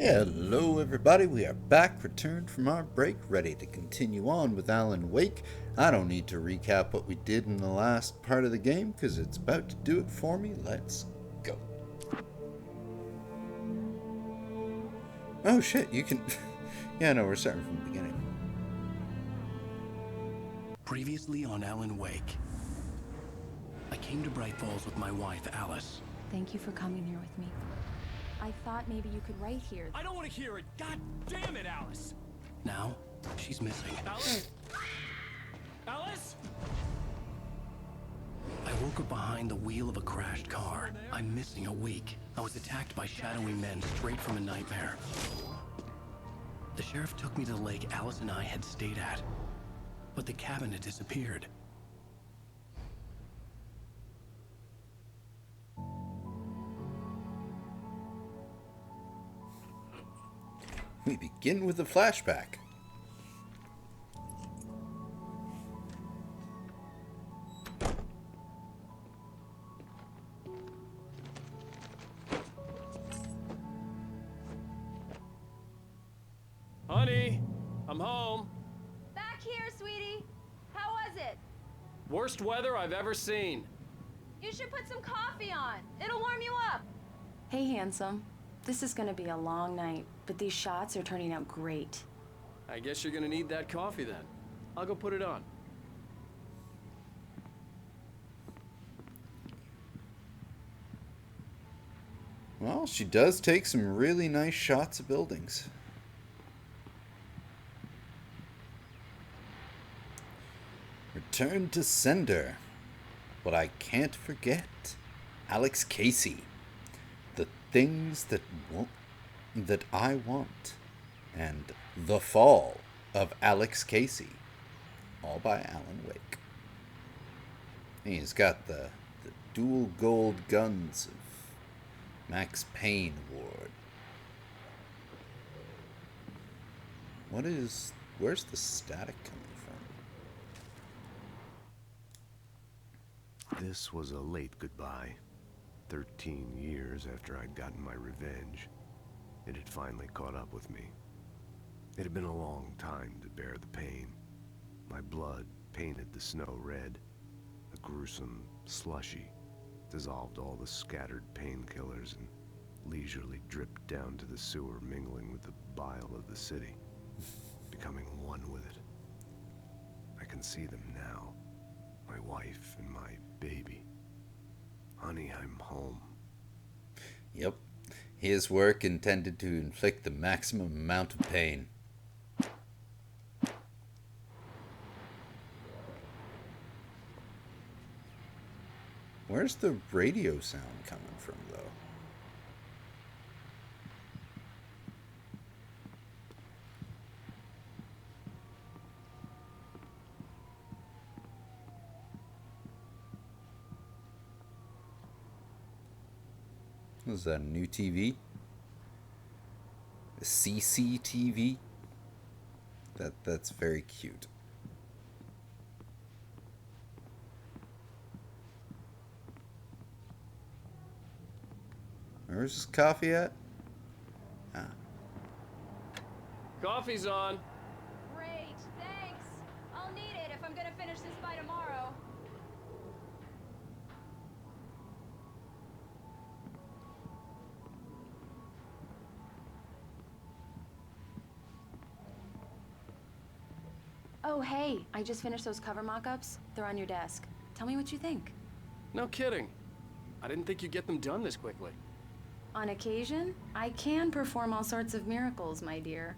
Hello, everybody. We are back, returned from our break, ready to continue on with Alan Wake. I don't need to recap what we did in the last part of the game because it's about to do it for me. Let's go. Oh shit, you can. Yeah, no, we're starting from the beginning. Previously on Alan Wake. I came to Bright Falls with my wife, Alice. Thank you for coming here with me. I thought maybe you could write here. I don't want to hear it. God damn it, Alice. Now, she's missing. Alice? Alice? I woke up behind the wheel of a crashed car. I'm missing a week. I was attacked by shadowy men straight from a nightmare. The sheriff took me to the lake Alice and I had stayed at, but the cabin had disappeared. We begin with a flashback. Honey, I'm home. Back here, sweetie. How was it? Worst weather I've ever seen. You should put some coffee on. It'll warm you up. Hey, handsome. This is gonna be a long night, but these shots are turning out great. I guess you're gonna need that coffee then. I'll go put it on. Well, she does take some really nice shots of buildings. Return to sender. But I can't forget Alex Casey. The things that I want. And The Fall of Alex Casey. All by Alan Wake. He's got the dual gold guns of Max Payne Award. Where's the static coming from? This was a late goodbye. 13 years after I'd gotten my revenge, it had finally caught up with me. It had been a long time to bear the pain. My blood painted the snow red. A gruesome slushy dissolved all the scattered painkillers and leisurely dripped down to the sewer, mingling with the bile of the city, becoming one with it. I can see them now, my wife and my baby. Honey, I'm home. Yep. His work intended to inflict the maximum amount of pain. Where's the radio sound coming from, though? Is that a new TV? A CCTV? That's very cute. Where's this coffee at? Ah. Coffee's on. Great, thanks. I'll need it if I'm gonna finish this by tomorrow. Oh, hey, I just finished those cover mock-ups. They're on your desk. Tell me what you think. No kidding. I didn't think you'd get them done this quickly. On occasion, I can perform all sorts of miracles, my dear.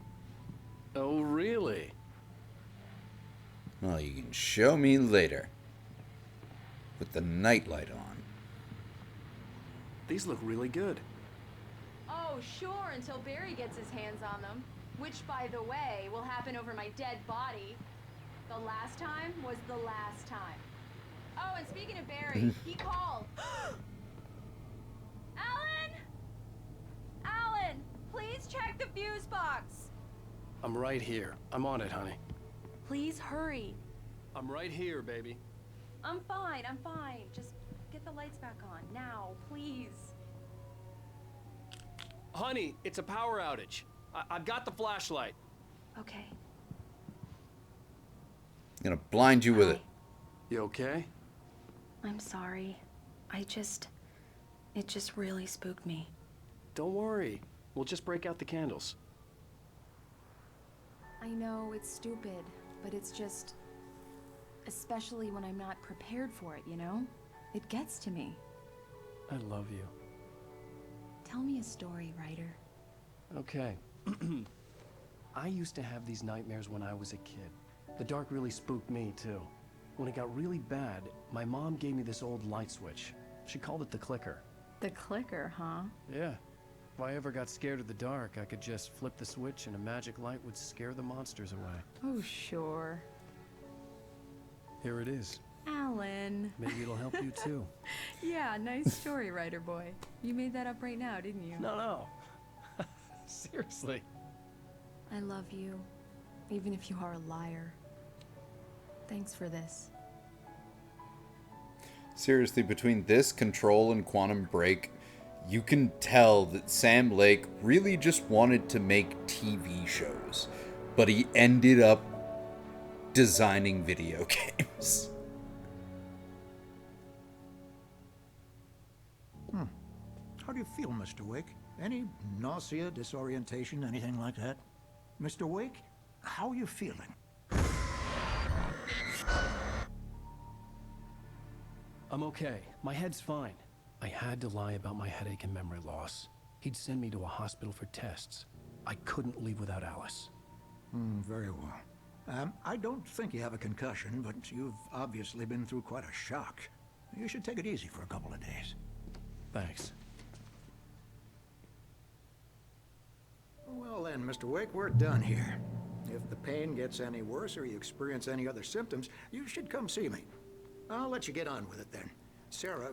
Oh, really? Well, you can show me later. With the nightlight on. These look really good. Oh, sure, until Barry gets his hands on them. Which, by the way, will happen over my dead body. The last time was the last time. Oh, and speaking of Barry, he called. Alan! Alan, please check the fuse box. I'm right here. I'm on it, honey. Please hurry. I'm right here, baby. I'm fine. Just get the lights back on. Now, please. Honey, it's a power outage. I've got the flashlight. Okay. I'm gonna blind you with it. Hi. You okay? I'm sorry. It just really spooked me. Don't worry. We'll just break out the candles. I know it's stupid, but it's just... Especially when I'm not prepared for it, you know? It gets to me. I love you. Tell me a story, writer. Okay. I used to have these nightmares when I was a kid. The dark really spooked me, too. When it got really bad, my mom gave me this old light switch. She called it the clicker. The clicker, huh? Yeah. If I ever got scared of the dark, I could just flip the switch and a magic light would scare the monsters away. Oh, sure. Here it is. Alan. Maybe it'll help you, too. Yeah, nice story, writer boy. You made that up right now, didn't you? No. Seriously. I love you, even if you are a liar. Thanks for this. Seriously, between this, Control, and Quantum Break, you can tell that Sam Lake really just wanted to make TV shows, but he ended up designing video games. How do you feel, Mr. Wake? Any nausea, disorientation, anything like that? Mr. Wake, how are you feeling? I'm okay. My head's fine. I had to lie about my headache and memory loss. He'd send me to a hospital for tests. I couldn't leave without Alice. Very well. I don't think you have a concussion, but you've obviously been through quite a shock. You should take it easy for a couple of days. Thanks. Well then, Mr. Wake, we're done here. If the pain gets any worse or you experience any other symptoms, you should come see me. I'll let you get on with it then. Sarah,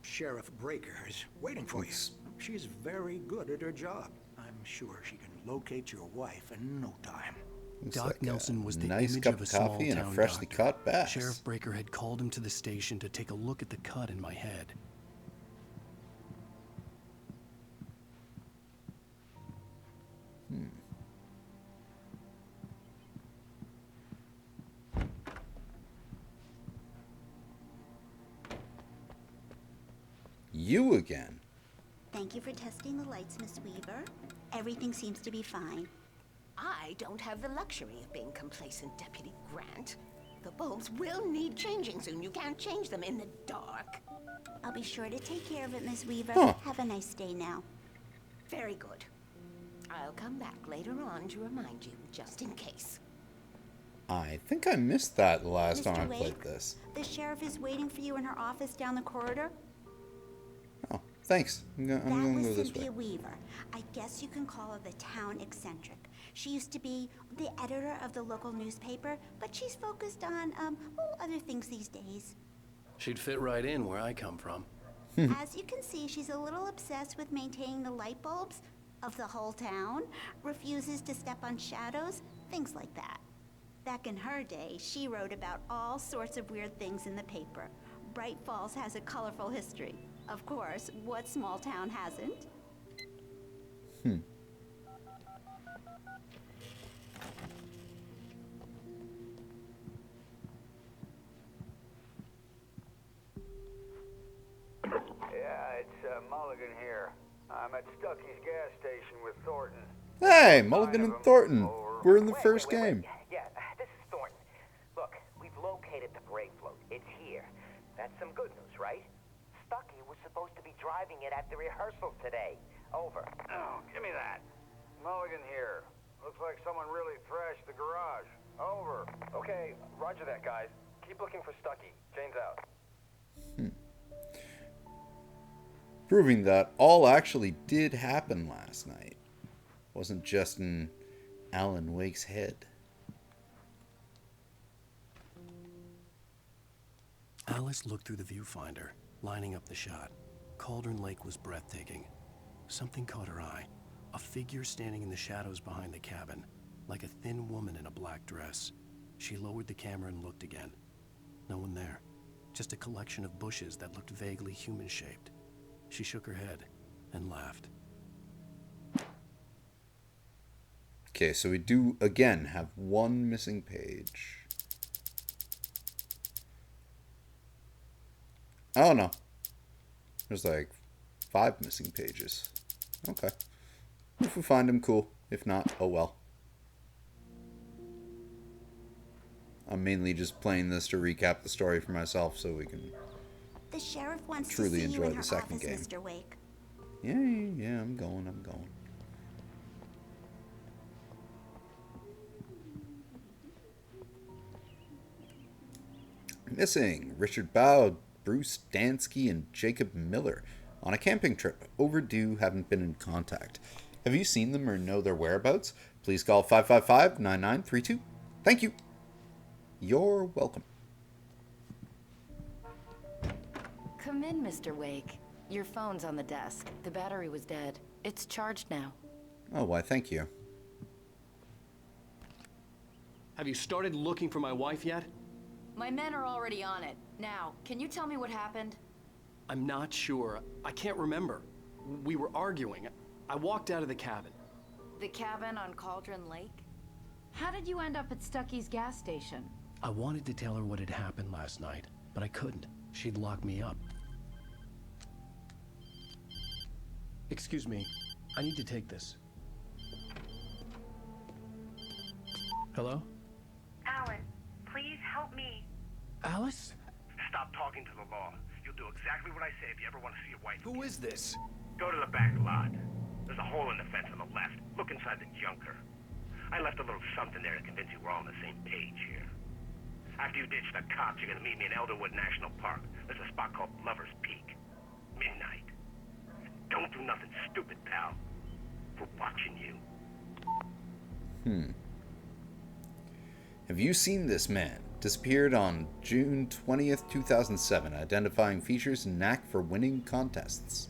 Sheriff Breaker, is waiting for you. She's very good at her job. I'm sure she can locate your wife in no time. Looks Doc like Nelson was the nice image cup of a of small coffee and a town freshly doctor. caught bass. Sheriff Breaker had called him to the station to take a look at the cut in my head. You again. Thank you for testing the lights, Miss Weaver. Everything seems to be fine. I don't have the luxury of being complacent, Deputy Grant. The bulbs will need changing soon. You can't change them in the dark. I'll be sure to take care of it, Miss Weaver. Huh. Have a nice day now. Very good. I'll come back later on to remind you, just in case. I think I missed that the last Mr. time I Wake? played this. The sheriff is waiting for you in her office down the corridor. Oh, thanks. I'm That going to was go this Cynthia way. Weaver. I guess you can call her the town eccentric. She used to be the editor of the local newspaper, but she's focused on, other things these days. She'd fit right in where I come from. As you can see, she's a little obsessed with maintaining the light bulbs of the whole town, refuses to step on shadows, things like that. Back in her day, she wrote about all sorts of weird things in the paper. Bright Falls has a colorful history. Of course, what small town hasn't? Yeah, it's Mulligan here. I'm at Stucky's gas station with Thornton. Hey, Mulligan and Thornton. We're in the first Wait. game. Yeah, this is Thornton. Look, we've located the brake float. It's here. That's some good news, right? Stucky was supposed to be driving it at the rehearsal today. Over. Oh, give me that. Mulligan here. Looks like someone really thrashed the garage. Over. Okay, roger that, guys. Keep looking for Stucky. Jane's out. Proving that all actually did happen last night. Wasn't just in Alan Wake's head. Alice looked through the viewfinder, lining up the shot. Cauldron Lake was breathtaking. Something caught her eye. A figure standing in the shadows behind the cabin, like a thin woman in a black dress. She lowered the camera and looked again. No one there. Just a collection of bushes that looked vaguely human-shaped. She shook her head and laughed. Okay, so we do, again, have one missing page. Oh, no. There's like 5 missing pages. Okay. If we find him, cool. If not, oh well. I'm mainly just playing this to recap the story for myself so we can The sheriff wants truly to see you enjoy in her the second office, game. Mr. Wake. Yeah, I'm going. Missing Richard Bow, Bruce Dansky, and Jacob Miller on a camping trip. Overdue, haven't been in contact. Have you seen them or know their whereabouts? Please call 555-9932. Thank you. You're welcome. Come in, Mr. Wake. Your phone's on the desk. The battery was dead. It's charged now. Oh, why, thank you. Have you started looking for my wife yet? My men are already on it. Now, can you tell me what happened? I'm not sure. I can't remember. We were arguing. I walked out of the cabin. The cabin on Cauldron Lake? How did you end up at Stucky's gas station? I wanted to tell her what had happened last night, but I couldn't. She'd lock me up. Excuse me. I need to take this. Hello? Alan, please help me. Alice? Stop talking to the law. You'll do exactly what I say if you ever want to see your wife. Who is this? Go to the back lot. There's a hole in the fence on the left. Look inside the junker. I left a little something there to convince you we're all on the same page here. After you ditch the cops, you're gonna meet me in Elderwood National Park. There's a spot called Lover's Peak. Midnight. Don't do nothing stupid, pal. We're watching you. Have you seen this man? Disappeared on June 20th, 2007, identifying features and knack for winning contests.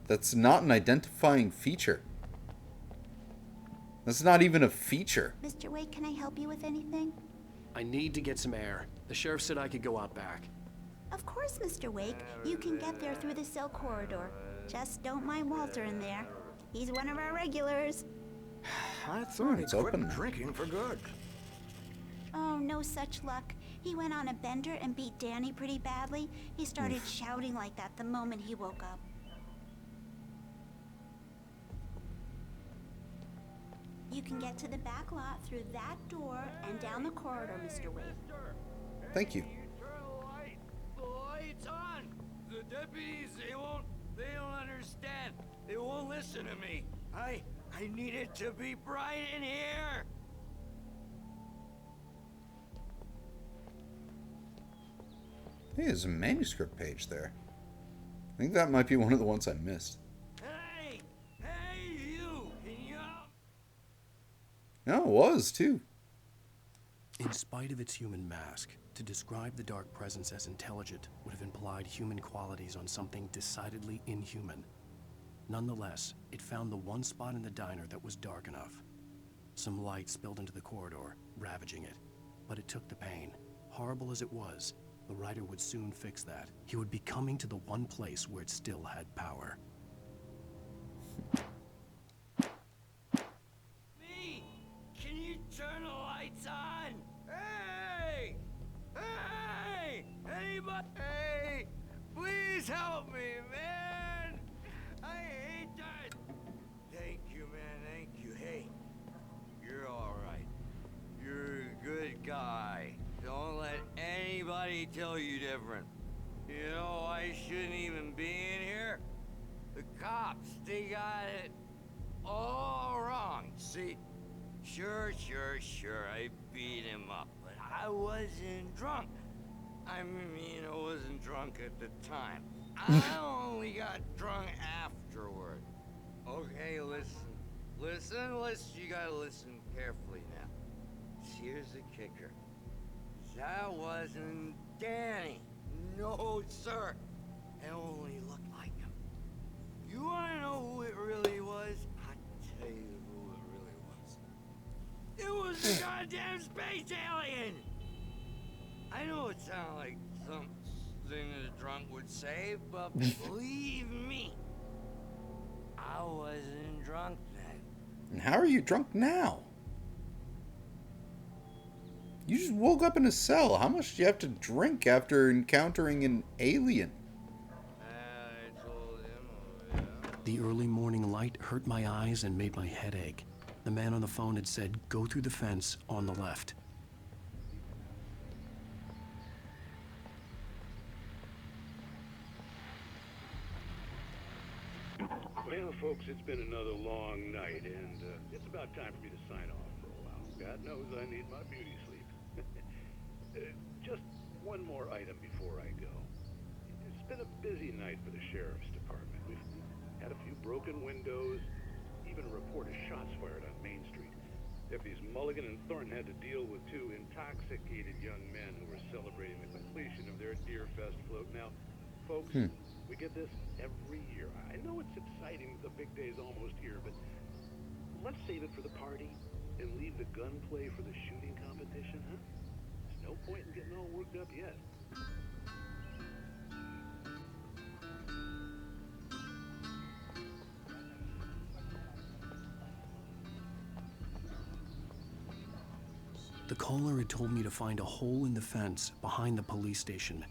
That's not an identifying feature. That's not even a feature. Mr. Wake, can I help you with anything? I need to get some air. The sheriff said I could go out back. Of course, Mr. Wake. You can get there through the cell corridor. Just don't mind Walter in there. He's one of our regulars. I thought he it's quit open now. drinking for good. Oh, no such luck. He went on a bender and beat Danny pretty badly. He started shouting like that the moment he woke up. You can get to the back lot through that door and down the corridor, Mr. Wake. Thank you. The light's on! The deputies, they don't understand. They won't listen to me. I need it to be bright in here! Hey, there's a manuscript page there. I think that might be one of the ones I missed. Hey, you! Can you... No, it was, too. In spite of its human mask, to describe the Dark Presence as intelligent would have implied human qualities on something decidedly inhuman. Nonetheless, it found the one spot in the diner that was dark enough. Some light spilled into the corridor, ravaging it. But it took the pain. Horrible as it was, the writer would soon fix that. He would be coming to the one place where it still had power. Me! Can you turn the lights on? Hey! Hey! Anybody? Hey! Please help me, man! I hate that! Thank you, man, thank you. Hey, you're alright. You're a good guy. Don't let anybody tell you different. You know, I shouldn't even be in here. The cops, they got it all wrong. See, sure, I beat him up, but I wasn't drunk. I mean, I wasn't drunk at the time. I only got drunk afterward. Okay, listen. You gotta listen carefully now. Here's the kicker. That wasn't Danny. No, sir. It only looked like him. You wanna know who it really was? I'll tell you who it really was. It was the goddamn space alien! I know it sounds like something that a drunk would say, but believe me, I wasn't drunk then. And how are you drunk now? You just woke up in a cell. How much do you have to drink after encountering an alien? I told him, The early morning light hurt my eyes and made my head ache. The man on the phone had said, go through the fence on the left. Well, folks, it's been another long night, and it's about time for me to sign off for a while. God knows I need my beauty sleep. Just one more item before I go. It's been a busy night for the sheriff's department. We've had a few broken windows, even a report of shots fired on Main Street. Deputies Mulligan and Thornton had to deal with two intoxicated young men who were celebrating the completion of their Deer Fest float. Now, folks, we get this every year. I know it's exciting, the big day's almost here, but let's save it for the party and leave the gunplay for the shooting competition, huh? There's no point in getting all worked up yet. The caller had told me to find a hole in the fence behind the police station.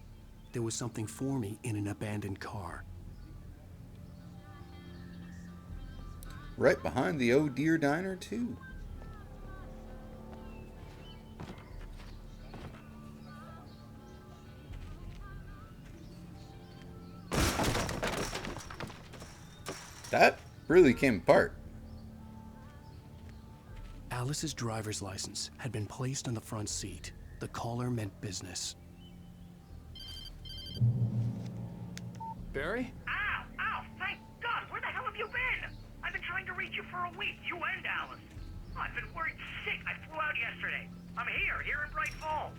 There was something for me in an abandoned car. Right behind the Oh Deer Diner, too. That really came apart. Alice's driver's license had been placed on the front seat. The caller meant business. Barry? Ow! Ow! Thank God! Where the hell have you been? I've been trying to reach you for a week, you and Alice. I've been worried sick. I flew out yesterday. I'm here in Bright Falls.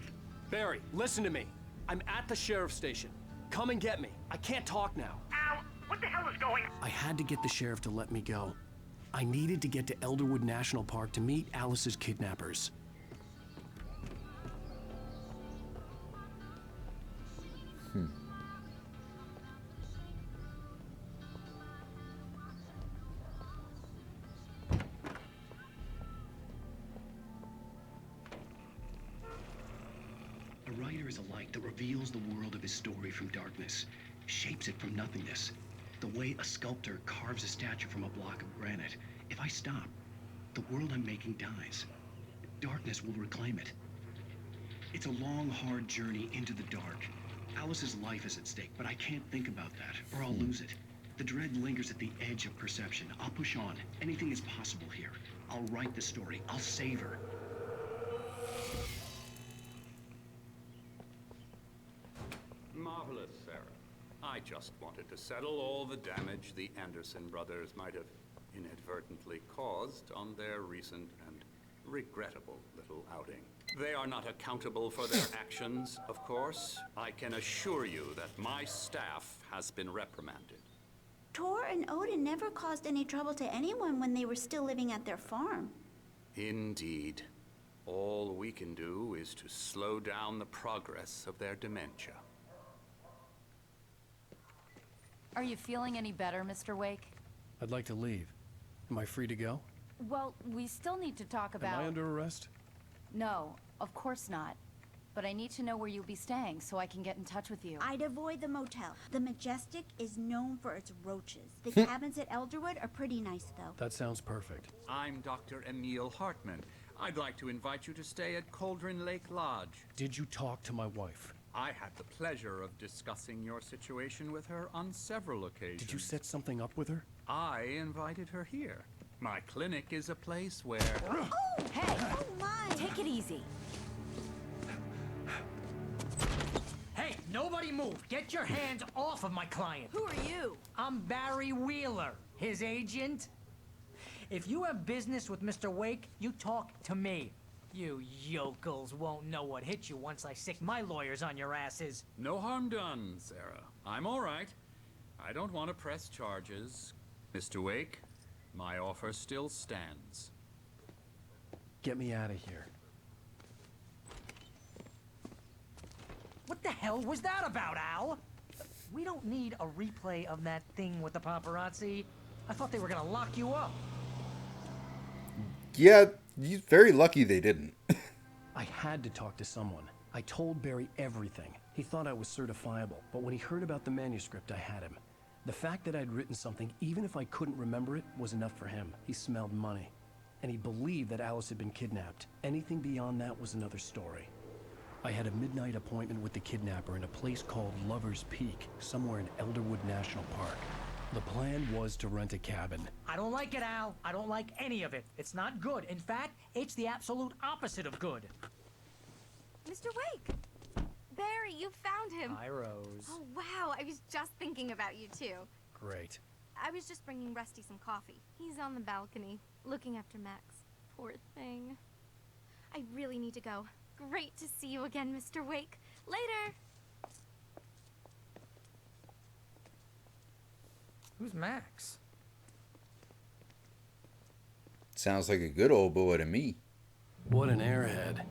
Barry, listen to me. I'm at the sheriff's station. Come and get me. I can't talk now. Ow! What the hell is going on? I had to get the sheriff to let me go. I needed to get to Elderwood National Park to meet Alice's kidnappers. A writer is a light that reveals the world of his story from darkness, shapes it from nothingness. The way a sculptor carves a statue from a block of granite. If I stop, the world I'm making dies. Darkness will reclaim it. It's a long, hard journey into the dark. Alice's life is at stake, but I can't think about that, or I'll lose it. The dread lingers at the edge of perception. I'll push on. Anything is possible here. I'll write the story. I'll save her. Marvelous, Sarah. I just wanted to settle all the damage the Anderson brothers might have inadvertently caused on their recent and regrettable little outing. They are not accountable for their actions, of course. I can assure you that my staff has been reprimanded. Tor and Odin never caused any trouble to anyone when they were still living at their farm. Indeed. All we can do is to slow down the progress of their dementia. Are you feeling any better, Mr. Wake? I'd like to leave. Am I free to go? Well, we still need to talk about... Am I under arrest? No, of course not. But I need to know where you'll be staying so I can get in touch with you. I'd avoid the motel. The Majestic is known for its roaches. The cabins at Elderwood are pretty nice, though. That sounds perfect. I'm Dr. Emil Hartman. I'd like to invite you to stay at Cauldron Lake Lodge. Did you talk to my wife? I had the pleasure of discussing your situation with her on several occasions. Did you set something up with her? I invited her here. My clinic is a place where... Oh, hey! Oh, my! Take it easy. Hey, nobody move! Get your hands off of my client! Who are you? I'm Barry Wheeler, his agent. If you have business with Mr. Wake, you talk to me. You yokels won't know what hit you once I sick my lawyers on your asses. No harm done, Sarah. I'm all right. I don't want to press charges. Mr. Wake, my offer still stands. Get me out of here. What the hell was that about, Al? We don't need a replay of that thing with the paparazzi. I thought they were gonna lock you up. Yeah, he's very lucky they didn't. I had to talk to someone. I told Barry everything. He thought I was certifiable, but when he heard about the manuscript, I had him. The fact that I'd written something, even if I couldn't remember it, was enough for him. He smelled money. And he believed that Alice had been kidnapped. Anything beyond that was another story. I had a midnight appointment with the kidnapper in a place called Lover's Peak, somewhere in Elderwood National Park. The plan was to rent a cabin. I don't like it, Al. I don't like any of it. It's not good. In fact, it's the absolute opposite of good. Mr. Wake! Barry, you found him! Hi, Rose. Oh, wow. I was just thinking about you, too. Great. I was just bringing Rusty some coffee. He's on the balcony, looking after Max. Poor thing. I really need to go. Great to see you again, Mr. Wake. Later! Who's Max? Sounds like a good old boy to me. What an airhead.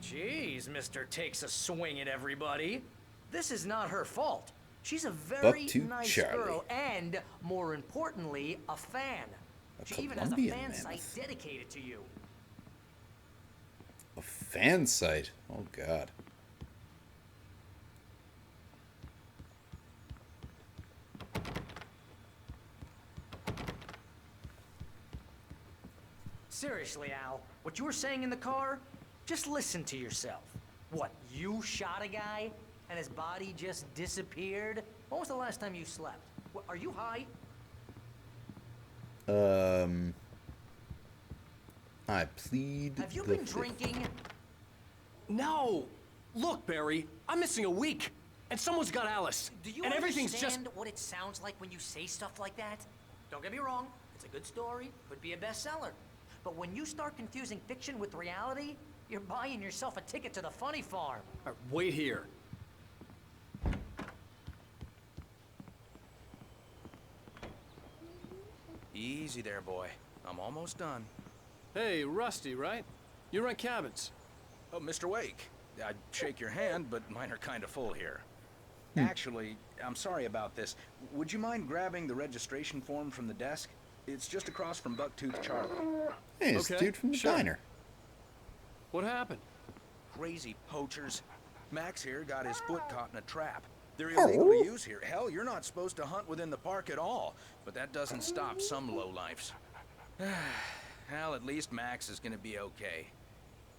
Jeez, Mr. Takes a swing at everybody. This is not her fault. She's a very nice Charlie. girl and, more importantly, a fan. She even has a Colombian fan mammoth. site dedicated to you. A fan site? Oh, God. Seriously, Al, what you were saying in the car, just listen to yourself. What, you shot a guy and his body just disappeared? When was the last time you slept? What, are you high? I plead Have you the been fifth. drinking? No! Look, Barry, I'm missing a week, and someone's got Alice. Do you and everything's understand what it sounds like when you say stuff like that? Don't get me wrong, it's a good story, could be a bestseller. But when you start confusing fiction with reality, you're buying yourself a ticket to the funny farm. All right, wait here. Easy there, boy. I'm almost done. Hey, Rusty, right? You rent cabins. Oh, Mr. Wake. I'd shake your hand, but mine are kind of full here. Actually, I'm sorry about this. Would you mind grabbing the registration form from the desk? It's just across from Bucktooth Charlie. Hey, it's Okay, dude from the sure. diner. What happened? Crazy poachers. Max here got his foot caught in a trap. They're illegal to use here. Hell, you're not supposed to hunt within the park at all. But that doesn't stop some lowlifes. Well, at least Max is gonna be okay.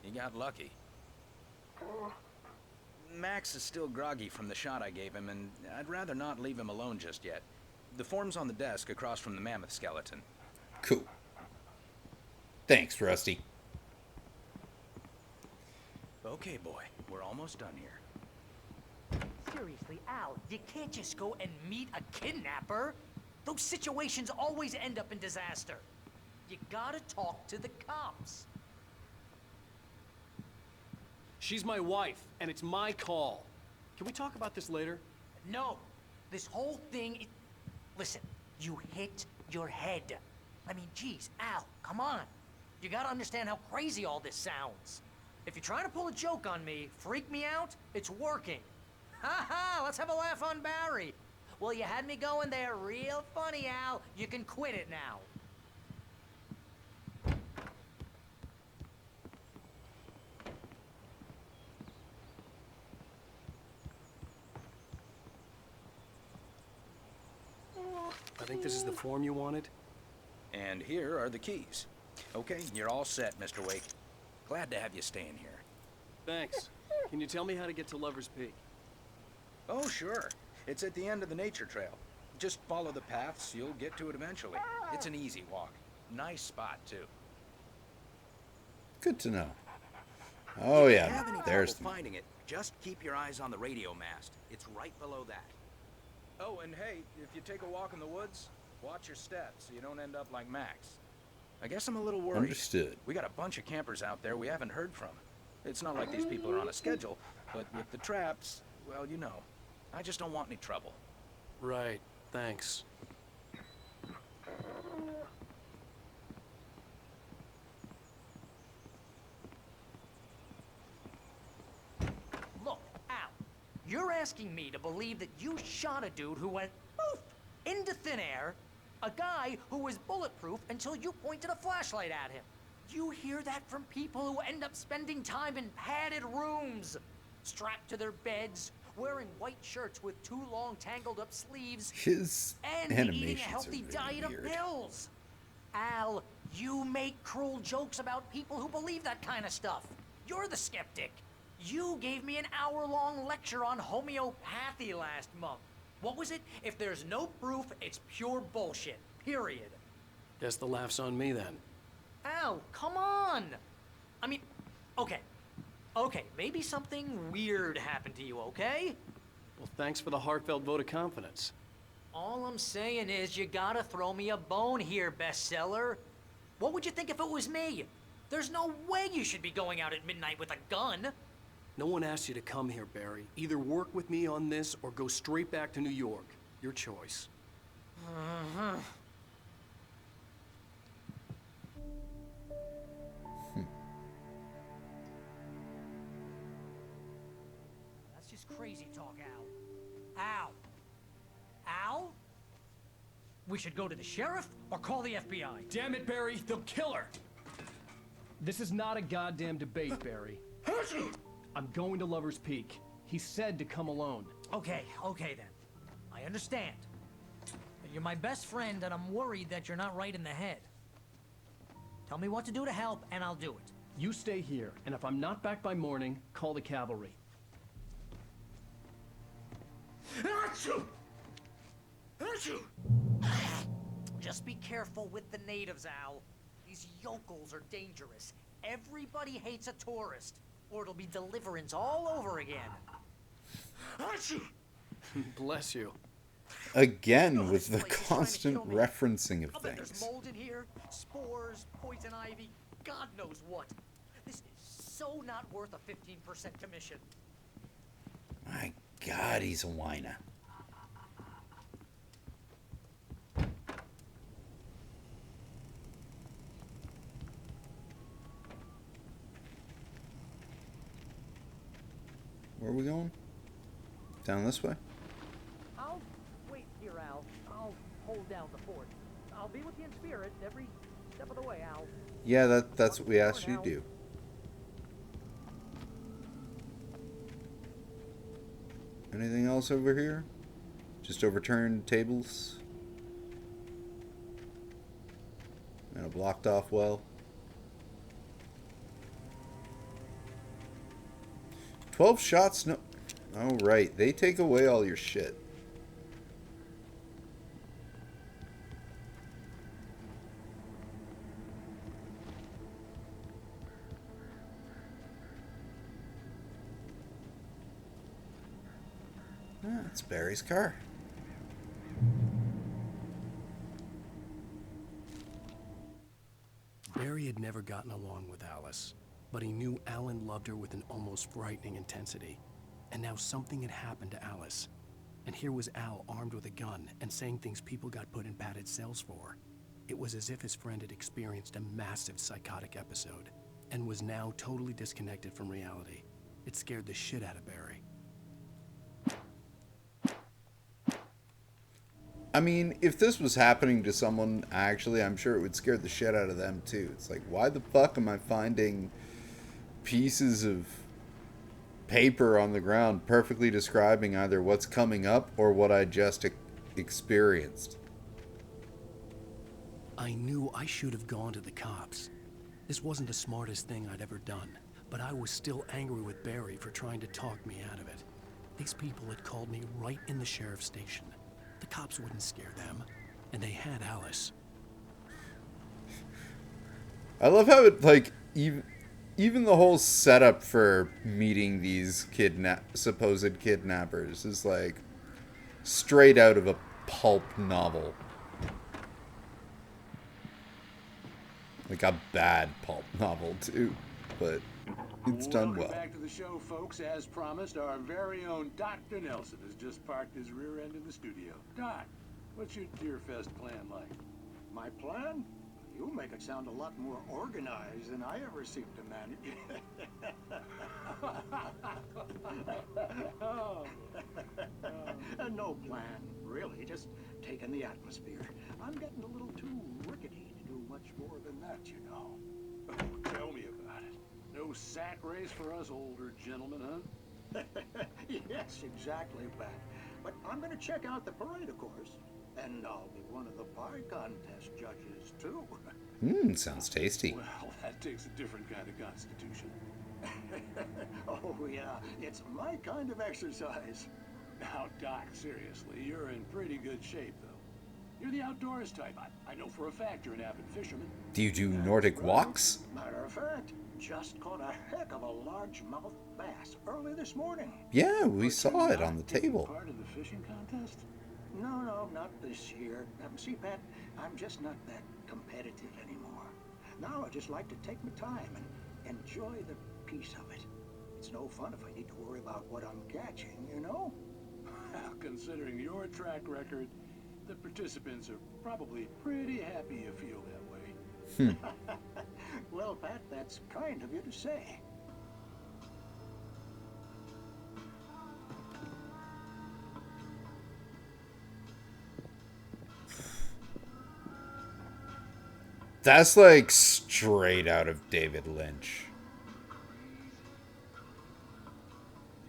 He got lucky. Max is still groggy from the shot I gave him, and I'd rather not leave him alone just yet. The form's on the desk across from the mammoth skeleton. Cool. Thanks, Rusty. Okay, boy. We're almost done here. Seriously, Al, you can't just go and meet a kidnapper. Those situations always end up in disaster. You gotta talk to the cops. She's my wife, and it's my call. Can we talk about this later? No, this whole thing. Listen, you hit your head. I mean, geez, Al, come on. You gotta understand how crazy all this sounds. If you're trying to pull a joke on me, freak me out, it's working. Ha ha, let's have a laugh on Barry. Well, you had me going there real funny, Al. You can quit it now. I think this is the form you wanted. And here are the keys. Okay, you're all set, Mr. Wake. Glad to have you staying here. Thanks. Can you tell me how to get to Lover's Peak? Oh, sure. It's at the end of the nature trail. Just follow the paths, you'll get to it eventually. It's an easy walk. Nice spot, too. Good to know. Oh, If you yeah. have any There's trouble finding it, just keep your eyes on the radio mast. It's right below that. Oh, and hey, if you take a walk in the woods, watch your steps so you don't end up like Max. I guess I'm a little worried. Understood. We got a bunch of campers out there we haven't heard from. It's not like these people are on a schedule, but with the traps, well, you know. I just don't want any trouble. Right. Thanks. Look, Al, you're asking me to believe that you shot a dude who went poof into thin air, A guy who was bulletproof until you pointed a flashlight at him. You hear that from people who end up spending time in padded rooms, strapped to their beds, wearing white shirts with too long tangled up sleeves, His and eating a animations healthy are diet very of weird. pills. Al, you make cruel jokes about people who believe that kind of stuff. You're the skeptic. You gave me an hour-long lecture on homeopathy last month. What was it? If there's no proof, it's pure bullshit. Period. Guess the laugh's on me then. Al, come on! I mean, okay. Okay, maybe something weird happened to you, okay? Well, thanks for the heartfelt vote of confidence. All I'm saying is you gotta throw me a bone here, bestseller. What would you think if it was me? There's no way you should be going out at midnight with a gun. No one asked you to come here, Barry. Either work with me on this or go straight back to New York. Your choice. That's just crazy talk, Al. Al? Al? We should go to the sheriff or call the FBI. Damn it, Barry, they'll kill her! This is not a goddamn debate, Barry. I'm going to Lover's Peak. He said to come alone. Okay then. I understand. But you're my best friend and I'm worried that you're not right in the head. Tell me what to do to help and I'll do it. You stay here, and if I'm not back by morning, call the cavalry. Just be careful with the natives, Al. These yokels are dangerous. Everybody hates a tourist, or it'll be Deliverance all over again. Bless you. Again, with the constant referencing of I'll bet things. there's mold in here, spores, poison ivy, God knows what. This is so not worth a 15% commission. My God, he's a whiner. Where are we going? Down this way? I'll wait here, Al. I'll hold down the fort. I'll be with you in spirit every step of the way, Al. Yeah, that's what we asked you to do. Anything else over here? Just overturned tables? And a blocked off well? 12 shots, no... Oh, right. They take away all your shit. Ah, it's Barry's car. Barry had never gotten along with Alice, but he knew Alan loved her with an almost frightening intensity. And now something had happened to Alice. And here was Al armed with a gun and saying things people got put in padded cells for. It was as if his friend had experienced a massive psychotic episode and was now totally disconnected from reality. It scared the shit out of Barry. I mean, if this was happening to someone, actually, I'm sure it would scare the shit out of them, too. It's like, why the fuck am I finding pieces of paper on the ground perfectly describing either what's coming up or what I just experienced? I knew I should have gone to the cops. This wasn't the smartest thing I'd ever done, but I was still angry with Barry for trying to talk me out of it. These people had called me right in the sheriff's station. The cops wouldn't scare them, and they had Alice. I love how it, like, even the whole setup for meeting these supposed kidnappers is, like, straight out of a pulp novel. Like a bad pulp novel, too, but it's done well. Welcome back to the show, folks. As promised, our very own Dr. Nelson has just parked his rear end in the studio. Doc, what's your Deerfest plan like? My plan? You make it sound a lot more organized than I ever seem to manage. No plan, really. Just taking the atmosphere. I'm getting a little too rickety to do much more than that, you know. Oh, tell me about it. No sack race for us older gentlemen, huh? Yes, exactly, Pat. But I'm going to check out the parade, of course. And I'll be one of the pie contest judges, too. Sounds tasty. Well, that takes a different kind of constitution. Oh, yeah, it's my kind of exercise. Now, Doc, seriously, you're in pretty good shape, though. You're the outdoors type. I know for a fact you're an avid fisherman. Do you do Nordic walks? Matter of fact, just caught a heck of a largemouth bass early this morning. Yeah, we saw it on the table. Part in the fishing contest? No, not this year. See, Pat, I'm just not that competitive anymore. Now I just like to take my time and enjoy the piece of it. It's no fun if I need to worry about what I'm catching, you know? Well, considering your track record, the participants are probably pretty happy you feel that way. Well, Pat, that's kind of you to say. That's like straight out of David Lynch.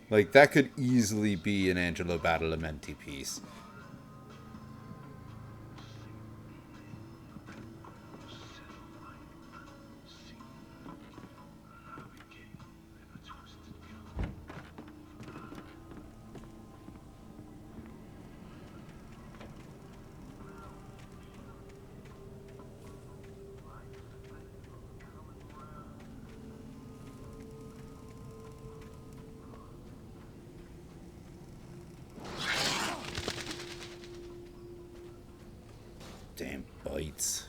Like, that could easily be an Angelo Badalamenti piece. Damn bites.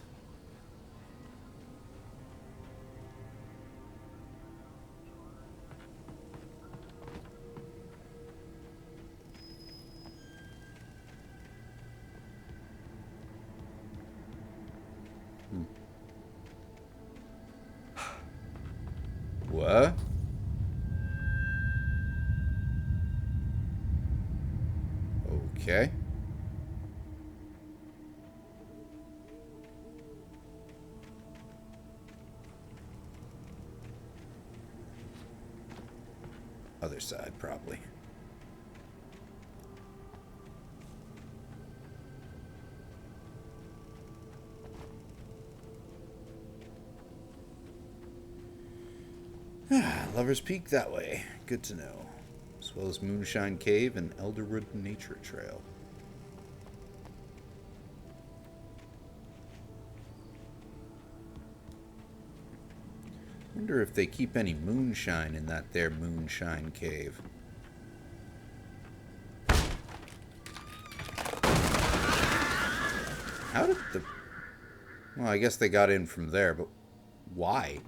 What? Okay. Other side, probably. Lover's Peak that way. Good to know. As well as Moonshine Cave and Elderwood Nature Trail. Wonder if they keep any moonshine in that there Moonshine Cave. How did the... Well, I guess they got in from there, but why?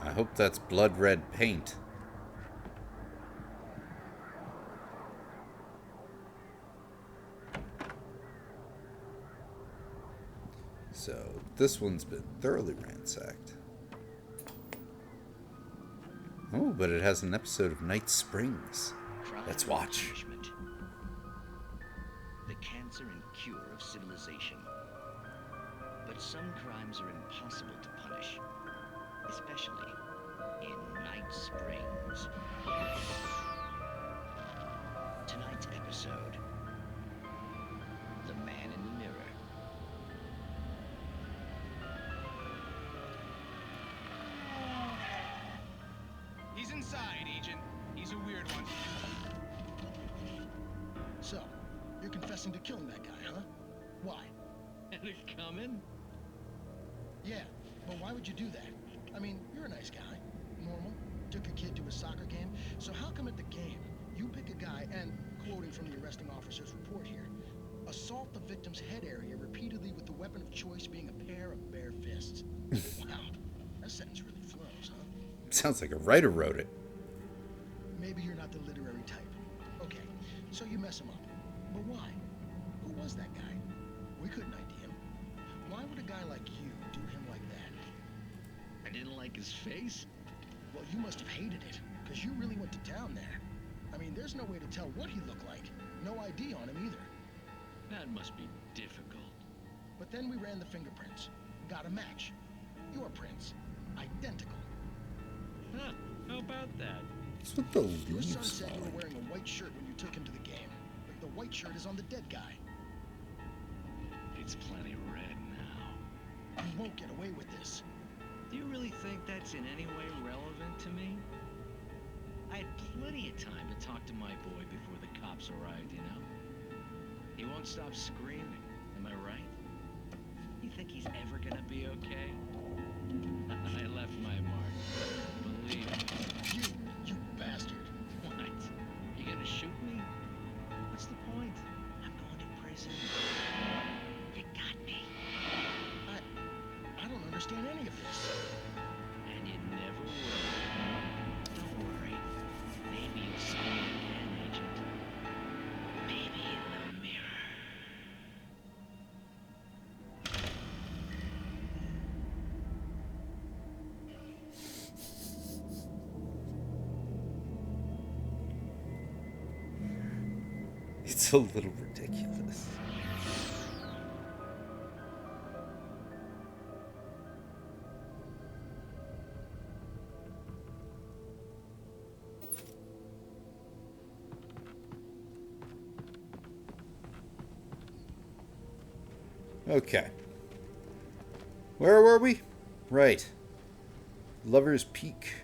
I hope that's blood red paint. So, this one's been thoroughly ransacked. Oh, but it has an episode of Night Springs. Let's watch. The cancer and cure of civilization. But some crimes are impossible to punish, especially in Night Springs. Tonight's episode, The Man in the Mirror. He's inside, Agent. He's a weird one. So, you're confessing to killing that guy, huh? Why? Had it coming? Yeah, but why would you do that? I mean, you're a nice guy. Normal. Took a kid to a soccer game. So how come at the game, you pick a guy and, quoting from the arresting officer's report here, assault the victim's head area repeatedly with the weapon of choice being a pair of bare fists? Wow, that sentence really flows, huh? Sounds like a writer wrote it. Maybe you're not the literary type. Okay, so you mess him up. But why? Who was that guy? We couldn't ID him. Why would a guy like you do him like that? his face? Well, you must have hated it, because you really went to town there. I mean, there's no way to tell what he looked like. No ID on him either. That must be difficult. But then we ran the fingerprints. Got a match. Your prints. Identical. Huh, how about that? What's with the Your son leaves said you falling? were wearing a white shirt when you took him to the game. The white shirt is on the dead guy. It's plenty red now. You won't get away with this. Do you really think that's in any way relevant to me? I had plenty of time to talk to my boy before the cops arrived, you know? He won't stop screaming, am I right? You think he's ever gonna be okay? I left my mark. Believe me. You bastard. What? You gonna shoot me? What's the point? I'm going to prison. You got me. I don't understand any of this. And you never will. Don't worry. Maybe you'll see me again, Agent. Maybe in the mirror. It's a little ridiculous. Okay. Where were we? Right. Lover's Peak.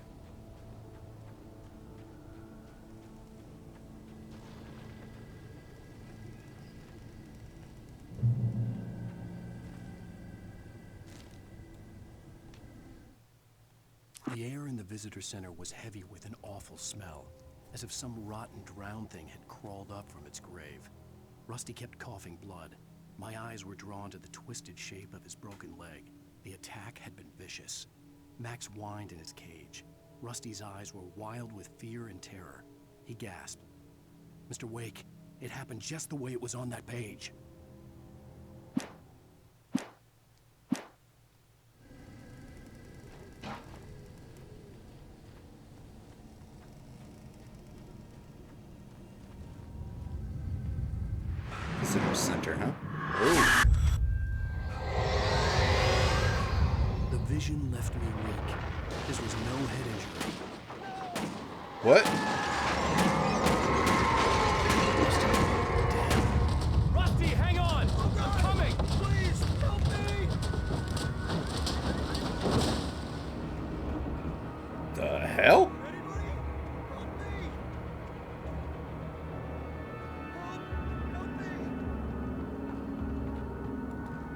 The air in the visitor center was heavy with an awful smell, as if some rotten drowned thing had crawled up from its grave. Rusty kept coughing blood. My eyes were drawn to the twisted shape of his broken leg. The attack had been vicious. Max whined in his cage. Rusty's eyes were wild with fear and terror. He gasped. "Mr. Wake, it happened just the way it was on that page." Visitor center, huh? Oh. The vision left me weak. This was no head injury. What? Rusty, hang on! I'm coming! Please, help me! The hell?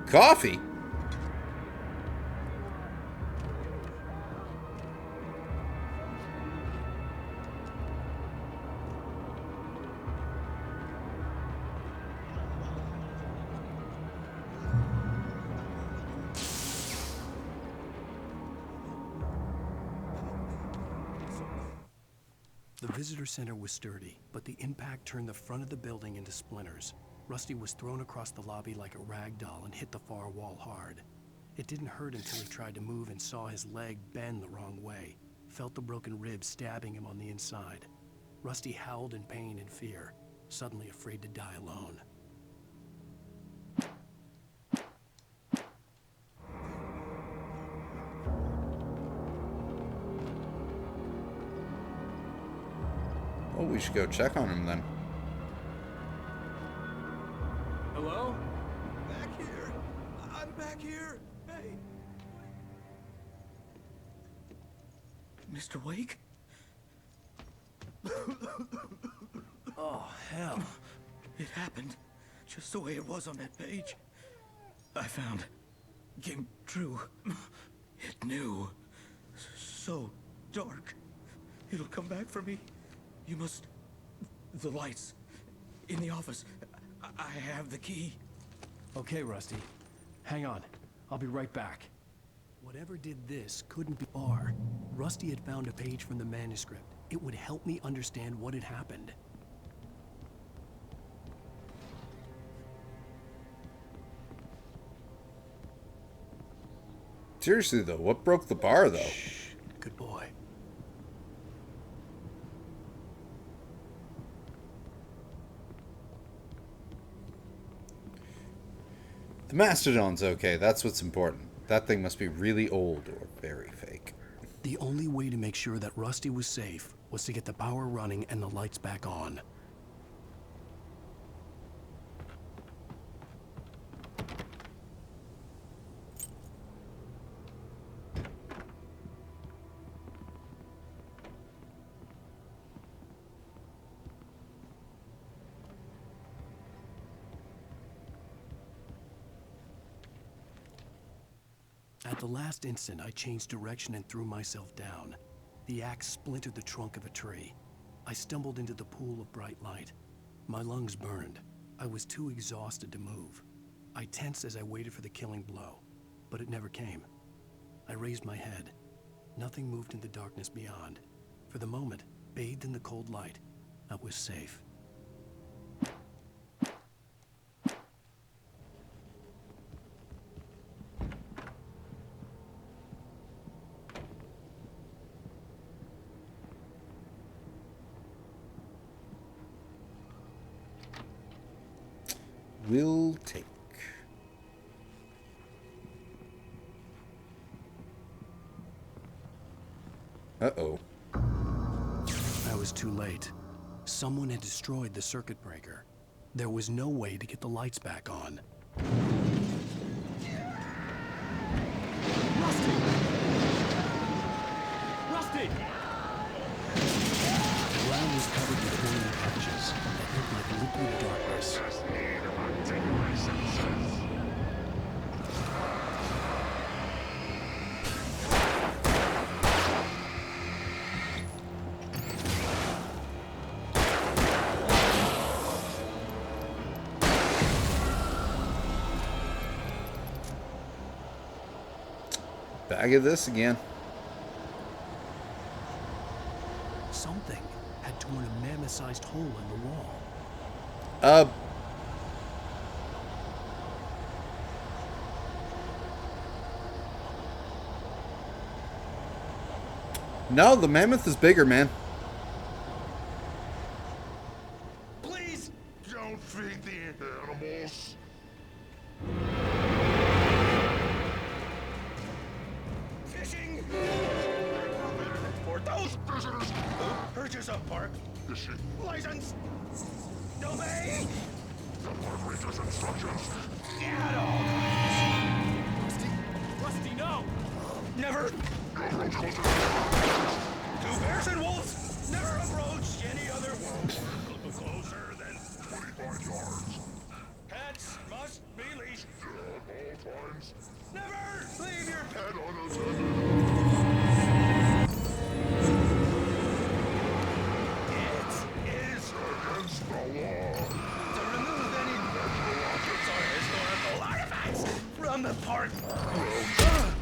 Coffee? The visitor center was sturdy, but the impact turned the front of the building into splinters. Rusty was thrown across the lobby like a rag doll and hit the far wall hard. It didn't hurt until he tried to move and saw his leg bend the wrong way, felt the broken rib stabbing him on the inside. Rusty howled in pain and fear, suddenly afraid to die alone. Well, we should go check on him then. Hello? Back here. I'm back here. Hey. Mr. Wake? Oh, hell. It happened just the way it was on that page. I found. Came true. It knew. So dark. It'll come back for me. You must... The lights. In the office. I have the key. Okay, Rusty. Hang on. I'll be right back. Whatever did this couldn't be R. Rusty had found a page from the manuscript. It would help me understand what had happened. Seriously though, what broke the bar though? The Mastodon's okay. That's what's important. That thing must be really old or very fake. The only way to make sure that Rusty was safe was to get the power running and the lights back on. At the last instant, I changed direction and threw myself down. The axe splintered the trunk of a tree. I stumbled into the pool of bright light. My lungs burned. I was too exhausted to move. I tensed as I waited for the killing blow, but it never came. I raised my head. Nothing moved in the darkness beyond. For the moment, bathed in the cold light, I was safe. Will take. Uh-oh. I was too late. Someone had destroyed the circuit breaker. There was no way to get the lights back on. Rusty! Rusty! The ground was covered with glowing patches that looked like liquid darkness. Bag of this again. Something had torn a mammoth-sized hole in the wall. No, the mammoth is bigger, man. Please don't feed the animals. Fishing. For those visitors who purchase a park fishing license. Obey. The park ranger's instructions. At all times. Rusty, no! Never. Approach closer. Two bears and wolves never approach any other wolf closer than 25 yards. Pets must be leashed at all times. Never leave your pet unattended. It is against the law to remove any natural objects or historical artifacts from the park.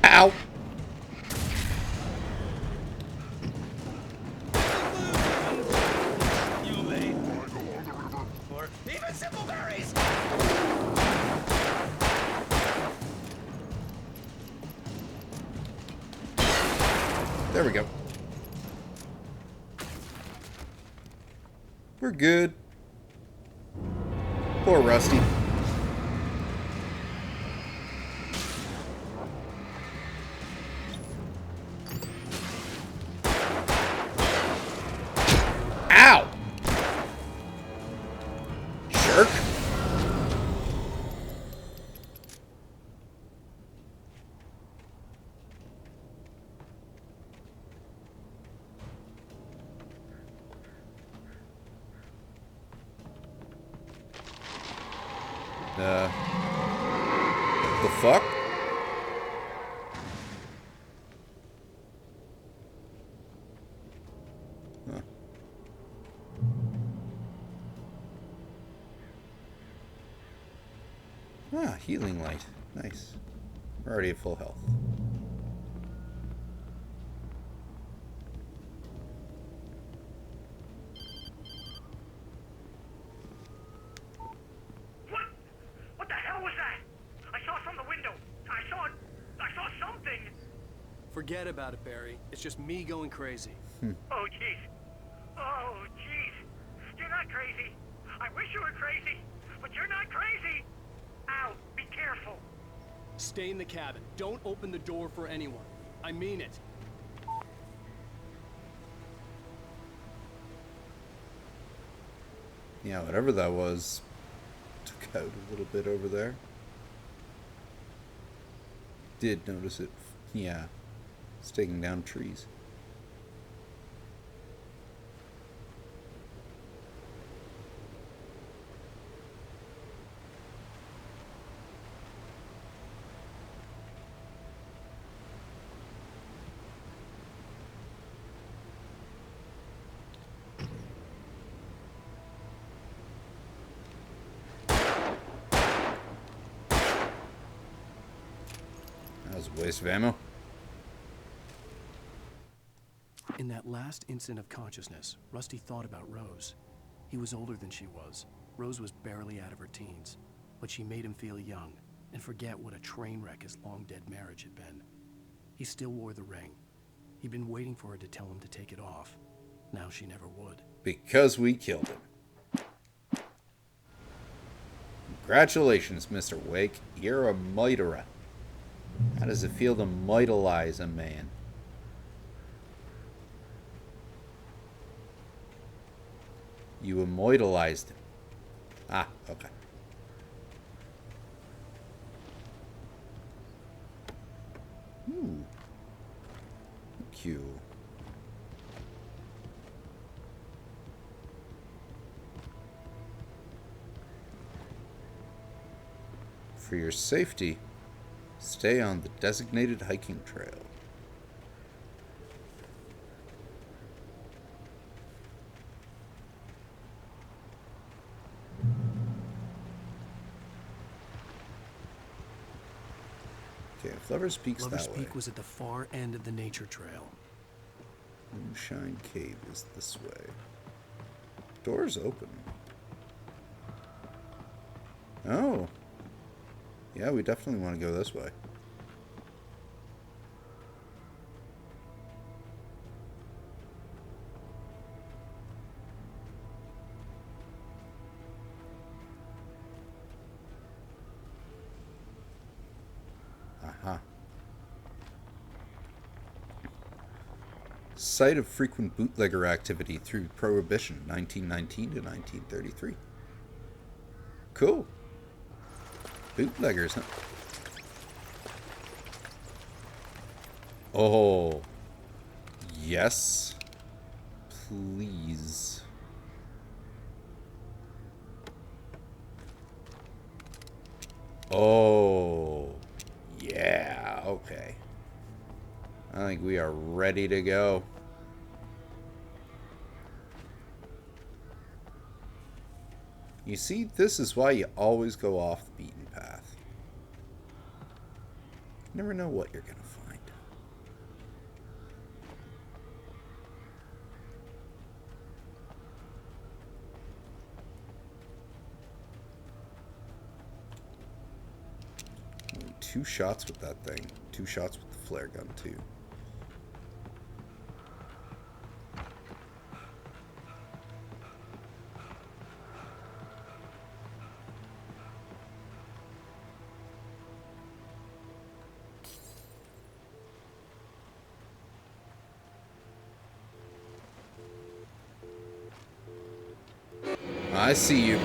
Ow! You may find along the river, or even simple berries. There we go. We're good. Poor Rusty. Ow! Jerk. The fuck? Huh. Ah, healing light. Nice. We're already at full health. What the hell was that? I saw from the window. I saw something. Forget about it, Barry. It's just me going crazy. Oh, jeez. Oh, jeez. You're not crazy. I wish you were crazy, but you're not crazy. Ow, be careful. Stay in the cabin. Don't open the door for anyone. I mean it. Yeah, whatever that was took out a little bit over there. Did notice it. Yeah. It's taking down trees. That was a waste of ammo. In that last instant of consciousness, Rusty thought about Rose. He was older than she was. Rose was barely out of her teens, but she made him feel young and forget what a train wreck his long-dead marriage had been. He still wore the ring. He'd been waiting for her to tell him to take it off. Now she never would. Because we killed him. Congratulations, Mr. Wake. You're a miterer. How does it feel to mitalize a man? You immortalized him. Ah, okay. Ooh. Cute. For your safety, stay on the designated hiking trail. Okay, if Lover's Peak's Lover's that way. Peak was at the far end of the nature trail. Moonshine Cave is this way. Door's open. Oh. Yeah, we definitely want to go this way. Aha. Site of frequent bootlegger activity through Prohibition, 1919 to 1933. Cool. Bootleggers, huh? Oh. Yes. Please. Oh. Yeah, okay. I think we are ready to go. You see, this is why you always go off the beaten path. You never know what you're going to find. Only 2 shots with that thing. 2 shots with the flare gun, too. I see you.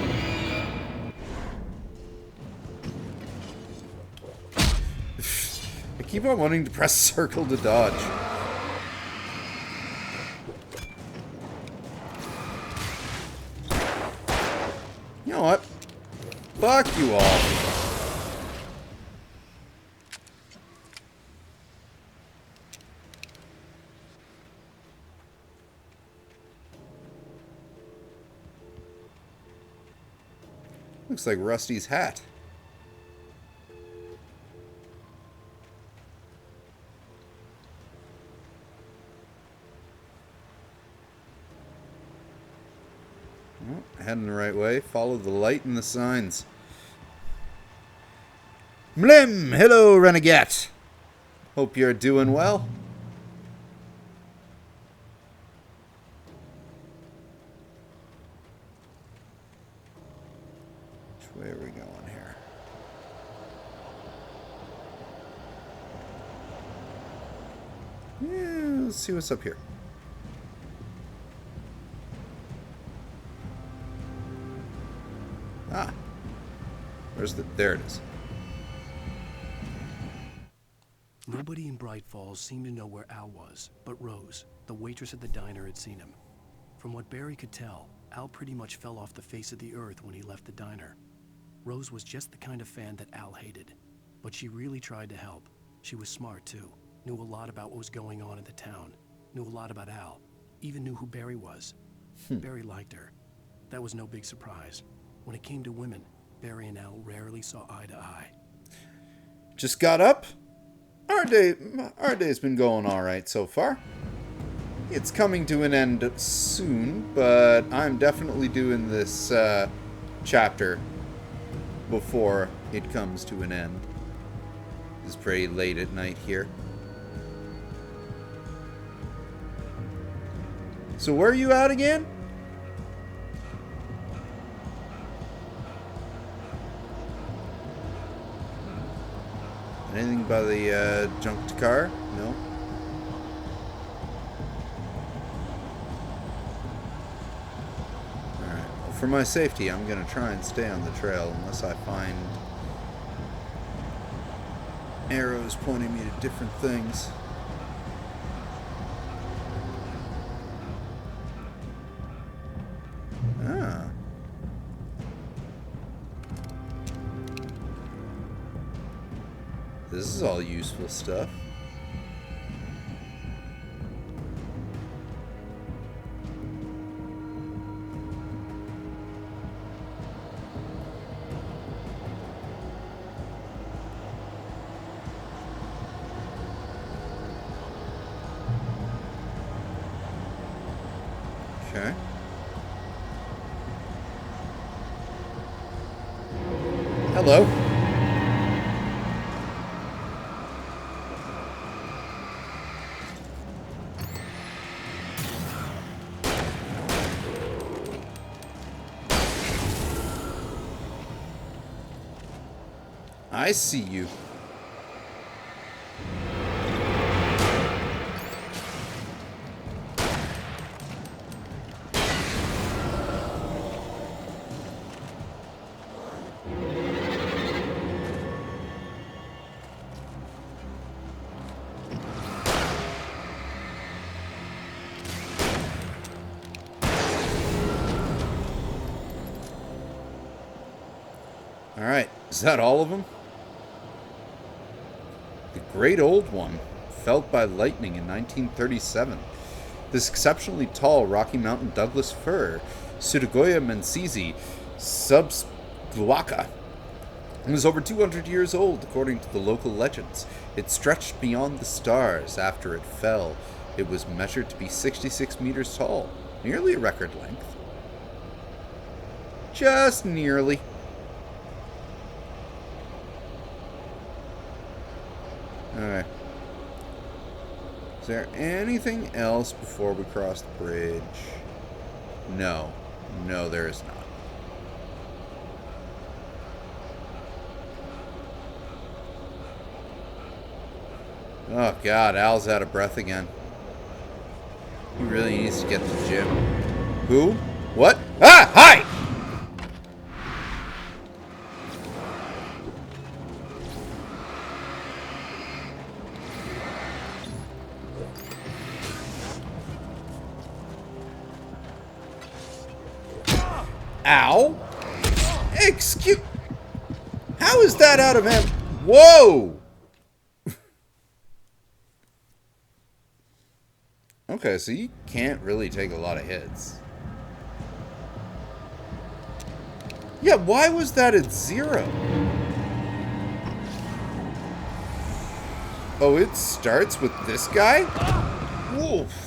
I keep on wanting to press circle to dodge. You know what? Fuck you all. Looks like Rusty's hat. Well, heading the right way. Follow the light and the signs. Mlim! Hello, Renegade! Hope you're doing well. Which way are we going here? Yeah, let's see what's up here. Ah. There it is. Nobody in Bright Falls seemed to know where Al was, but Rose, the waitress at the diner, had seen him. From what Barry could tell, Al pretty much fell off the face of the earth when he left the diner. Rose was just the kind of fan that Al hated, but she really tried to help. She was smart too, knew a lot about what was going on in the town, knew a lot about Al, even knew who Barry was. Barry liked her. That was no big surprise. When it came to women, Barry and Al rarely saw eye to eye. Just got up? Our day's been going all right so far. It's coming to an end soon, but I'm definitely doing this chapter before it comes to an end. It's pretty late at night here. So where are you at again? Anything by the junked car? No. Alright. Well, for my safety, I'm going to try and stay on the trail unless I find arrows pointing me to different things. Ah. This is all useful stuff. Okay. Hello. I see you. All right, is that all of them? The Great Old One, felled by lightning in 1937. This exceptionally tall Rocky Mountain Douglas fir, Pseudogoya menziesi subsguaca, was over 200 years old, according to the local legends. It stretched beyond the stars after it fell. It was measured to be 66 meters tall, nearly a record length. Just nearly. Alright. Is there anything else before we cross the bridge? No. No, there is not. Oh god, Al's out of breath again. He really needs to get to the gym. Who? What? Ah! Hi! Ow! Excuse... How is that out of him? Whoa! Okay, so you can't really take a lot of hits. Yeah, why was that at 0? Oh, it starts with this guy? Woof.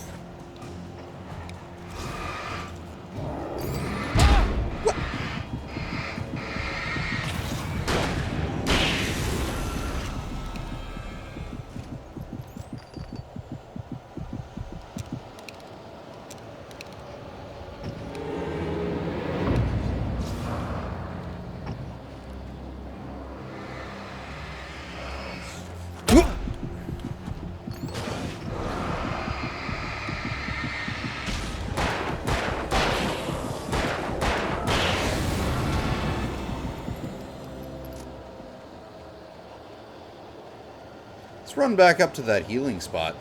Let's run back up to that healing spot.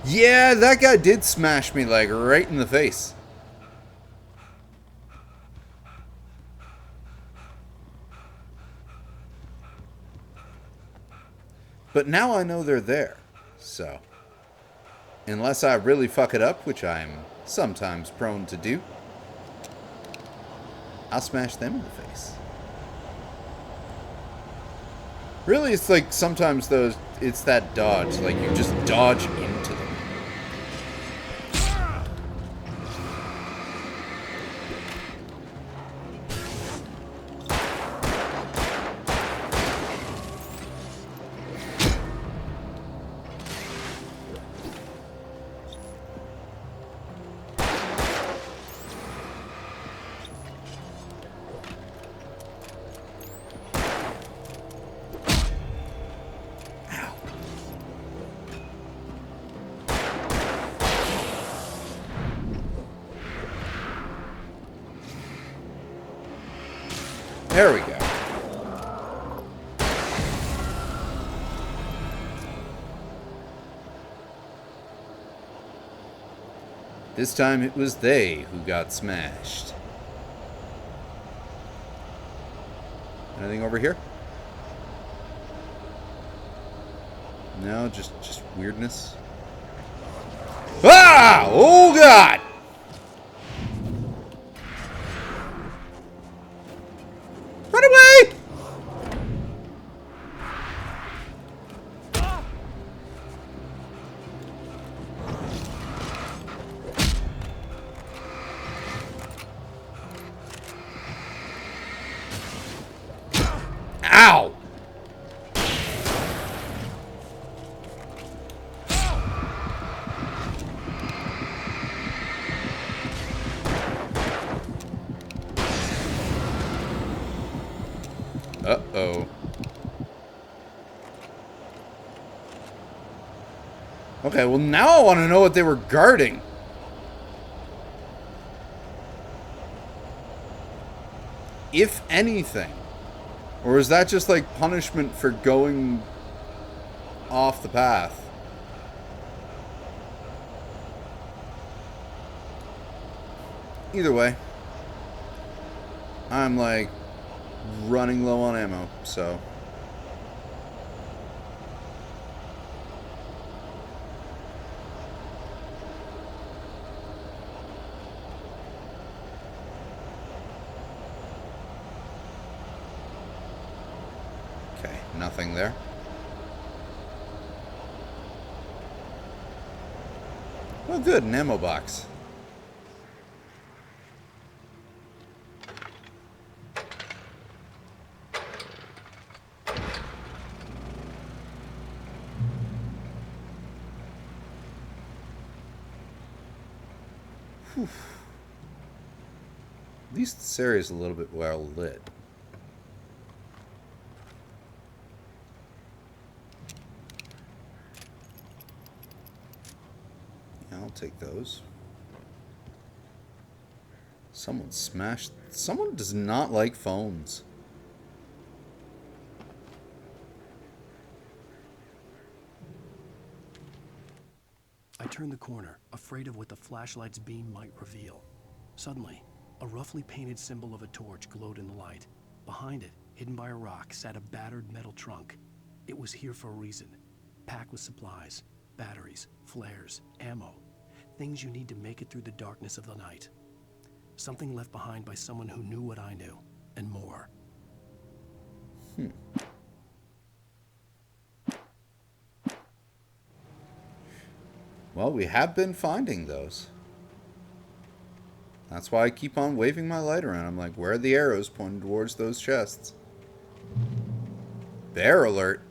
Yeah, that guy did smash me, like, right in the face. But now I know they're there, so... Unless I really fuck it up, which I am sometimes prone to do, I'll smash them in the face. Really, it's like sometimes those... It's that dodge, like you just dodge into them. There we go. This time it was they who got smashed. Anything over here? No, just weirdness. Ah! Oh God! Run away! Ow! Uh-oh. Okay, well now I want to know what they were guarding. If anything. Or is that just like punishment for going off the path? Either way, I'm like running low on ammo, so... Okay, nothing there. Oh good, an ammo box. Whew. At least this area is a little bit well lit. Yeah, I'll take those. Someone smashed... Someone does not like phones. I turned the corner, afraid of what the flashlight's beam might reveal. Suddenly, a roughly painted symbol of a torch glowed in the light. Behind it, hidden by a rock, sat a battered metal trunk. It was here for a reason. Packed with supplies, batteries, flares, ammo. Things you need to make it through the darkness of the night. Something left behind by someone who knew what I knew, and more. Well, we have been finding those. That's why I keep on waving my light around. I'm like, where are the arrows pointing towards those chests? Bear alert.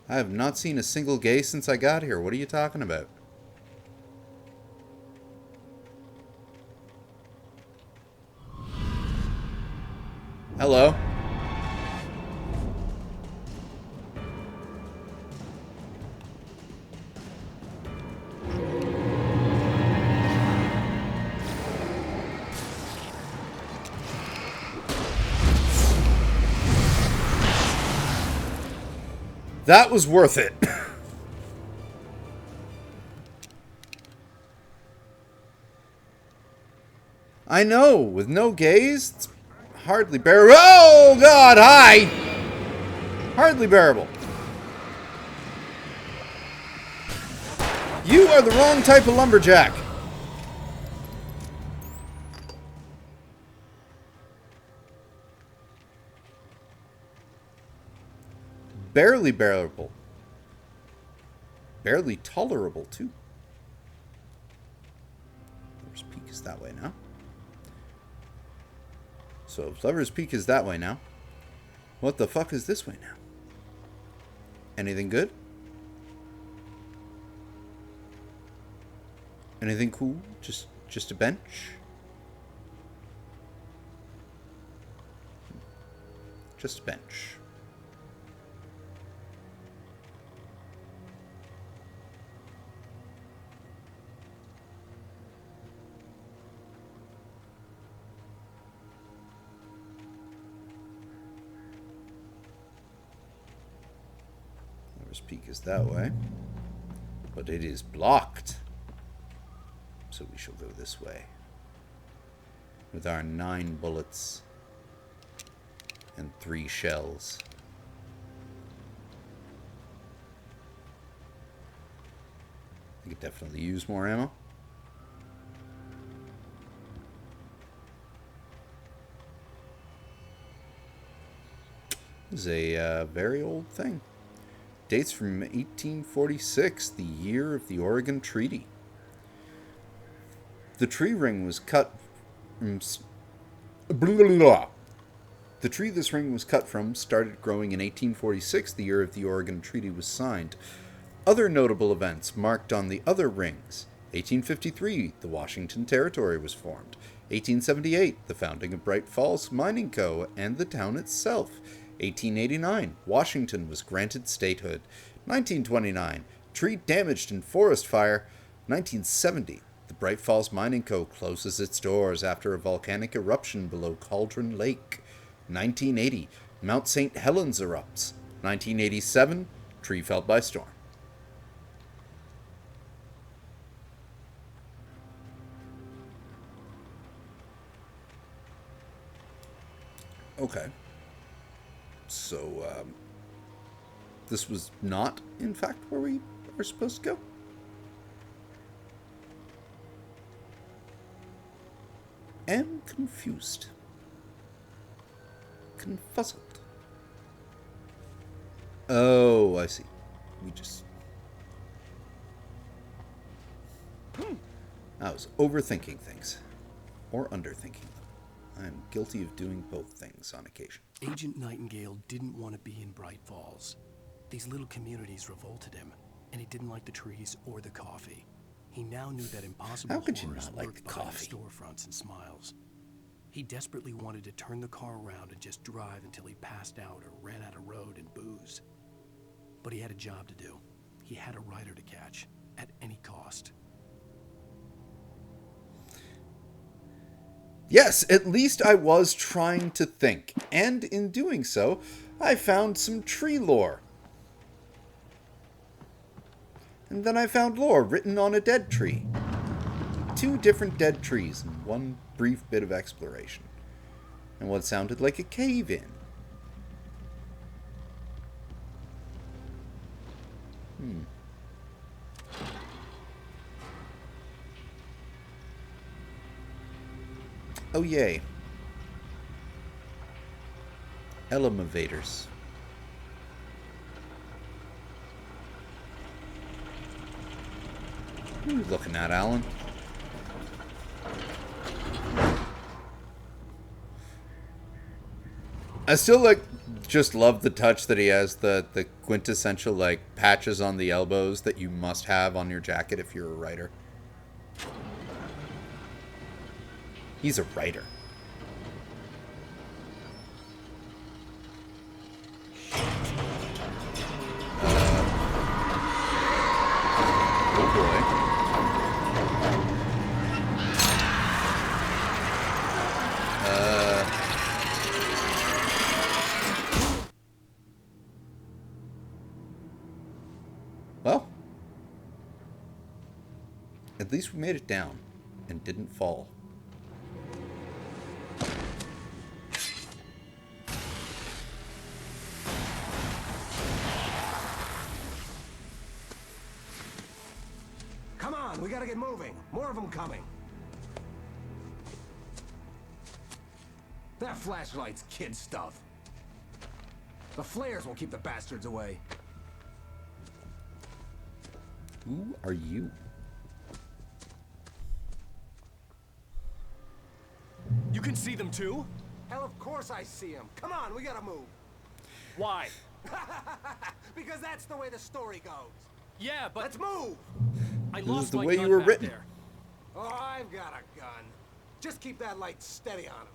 I have not seen a single gay since I got here. What are you talking about? Hello? That was worth it. I know, with no gaze, it's hardly bearable. Oh, God, hi! Hardly bearable. You are the wrong type of lumberjack. Barely bearable. Barely tolerable, too. Lover's Peak is that way now. So if Lover's Peak is that way now, what the fuck is this way now? Anything good? Anything cool? Just a bench? Just a bench. Lover's Peak is that way, but it is blocked. So we shall go this way with our 9 bullets and 3 shells. I could definitely use more ammo. This is a very old thing. Dates from 1846, the year of the Oregon Treaty. The tree ring was cut from... The tree this ring was cut from started growing in 1846, the year of the Oregon Treaty was signed. Other notable events marked on the other rings. 1853, the Washington Territory was formed. 1878, the founding of Bright Falls Mining Co. and the town itself. 1889, Washington was granted statehood. 1929, tree damaged in forest fire. 1970, the Bright Falls Mining Co. closes its doors after a volcanic eruption below Cauldron Lake. 1980, Mount St. Helens erupts. 1987, tree felled by storm. Okay. So, this was not, in fact, where we are supposed to go? Am confused. Confuzzled. Oh, I see. We just... I was overthinking things. Or underthinking them. I am guilty of doing both things on occasion. Agent Nightingale didn't want to be in Bright Falls. These little communities revolted him, and he didn't like the trees or the coffee. He now knew that impossible How could you horrors not like lurked the behind coffee? storefronts and smiles. He desperately wanted to turn the car around and just drive until he passed out or ran out of road and booze. But he had a job to do. He had a rider to catch, at any cost. Yes, at least I was trying to think. And in doing so, I found some tree lore. And then I found lore written on a dead tree. 2 different dead trees in one brief bit of exploration. And what sounded like a cave-in. Oh yay. Elemators. What are you looking at, Alan? I still just love the touch that he has, the quintessential patches on the elbows that you must have on your jacket if you're a writer. He's a writer. Oh boy. At least we made it down and didn't fall. Come on, we gotta get moving. More of them coming. That flashlight's kid stuff. The flares will keep the bastards away. Who are you? You can see them too? Hell, of course I see them. Come on, we gotta move. Why? Because that's the way the story goes. Yeah, but... Let's move! I This lost is the my way gun you were back written. there. Oh, I've got a gun. Just keep that light steady on him.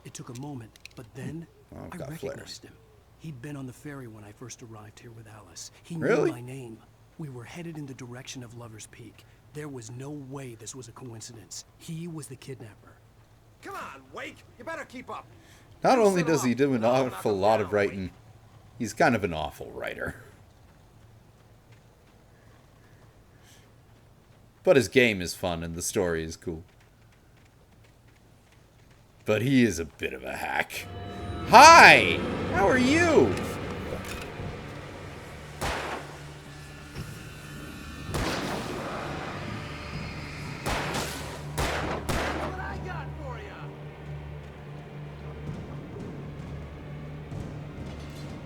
It took a moment, but then Oh, I got recognized him. He'd been on the ferry when I first arrived here with Alice. He Really? knew my name. We were headed in the direction of Lover's Peak. There was no way this was a coincidence. He was the kidnapper. Come on, Wake! You better keep up. Not only does he do an awful lot of writing, he's kind of an awful writer. But his game is fun and the story is cool. But he is a bit of a hack. Hi! How are you? What I got for you?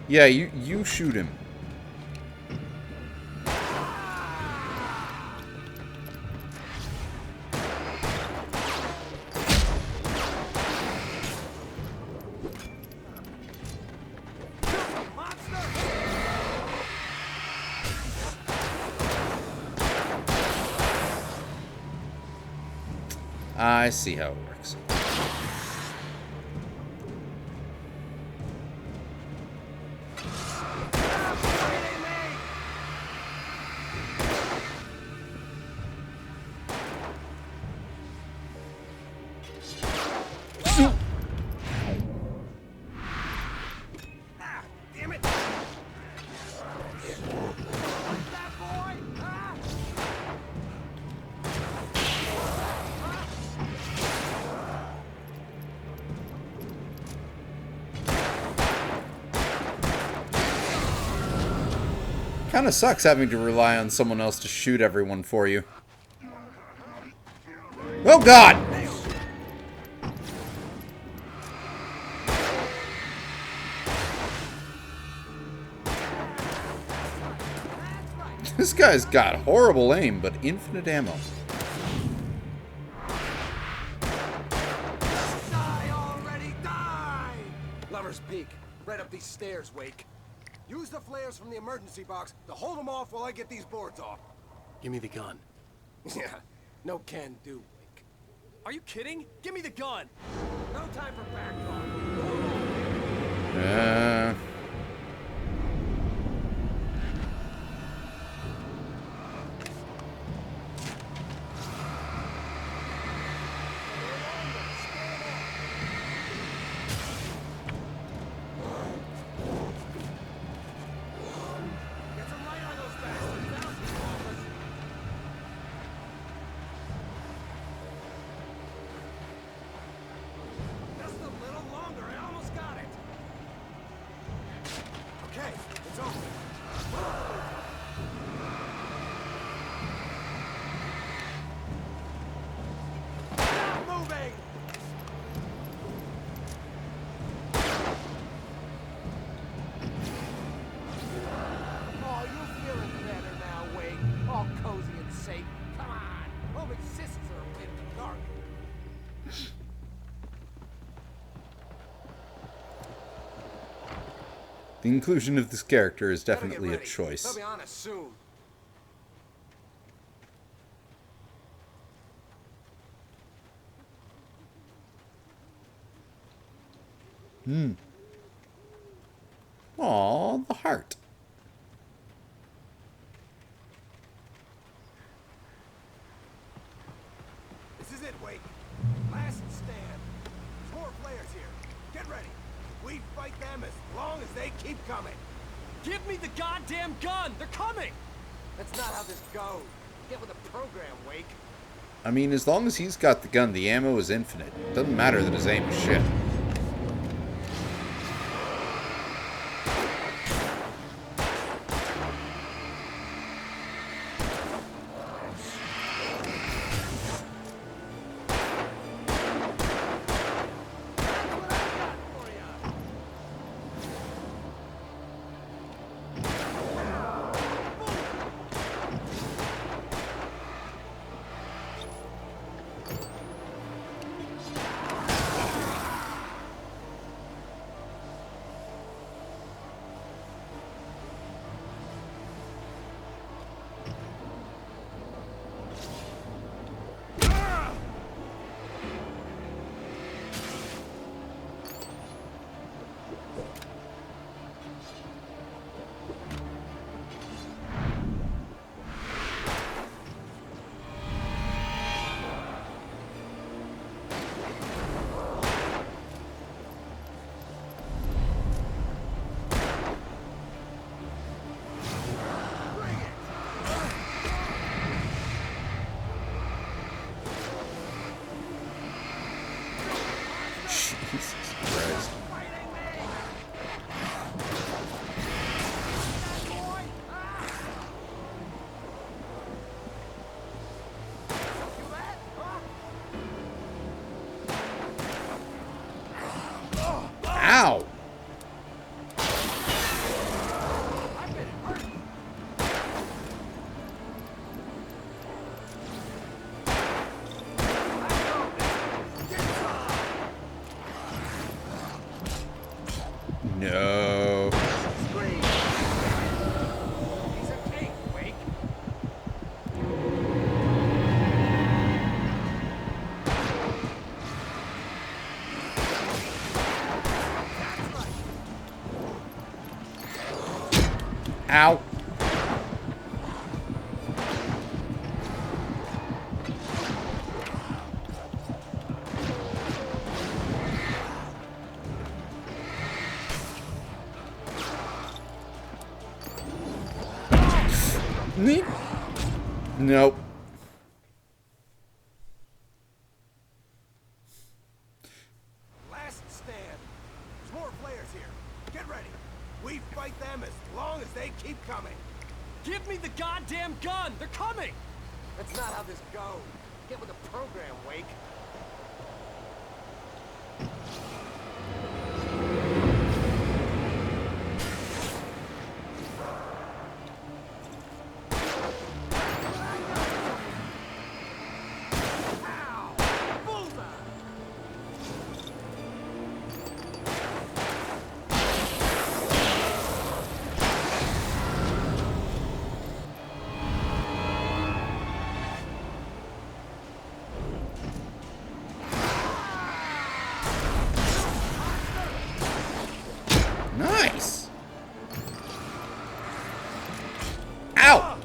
Yeah, you shoot him. I see how it works. Damn it! That boy! Ah! Kind of sucks having to rely on someone else to shoot everyone for you. Oh God! This guy's got horrible aim, but infinite ammo. Die already, die! Lover's Peak, right up these stairs, Wake. Use the flares from the emergency box to hold them off while I get these boards off. Give me the gun. Yeah, no can do, Wake. Are you kidding? Give me the gun! No time for back talk. Just a little longer, I almost got it. Okay, it's over. Stop moving! Oh, you're feeling better now, Wake. All cozy and safe. Come on. Home exists are a bit dark. The inclusion of this character is Better get definitely a ready. choice. They'll be on us soon. Aw, the heart. This is it, Wake. Last stand. There's more flares here. Get ready. We fight them as long as they keep coming. Give me the goddamn gun! They're coming! That's not how this goes. Get with the program, Wake. I mean, as long as he's got the gun, the ammo is infinite. Doesn't matter that his aim is shit. Jesus Christ. Ow! No. Ow. Nope. Last stand. There's more flares here. Get ready. We fight them as long as they keep coming. Give me the goddamn gun! They're coming! That's not how this goes. Get with the program, Wake. Nice. Ow.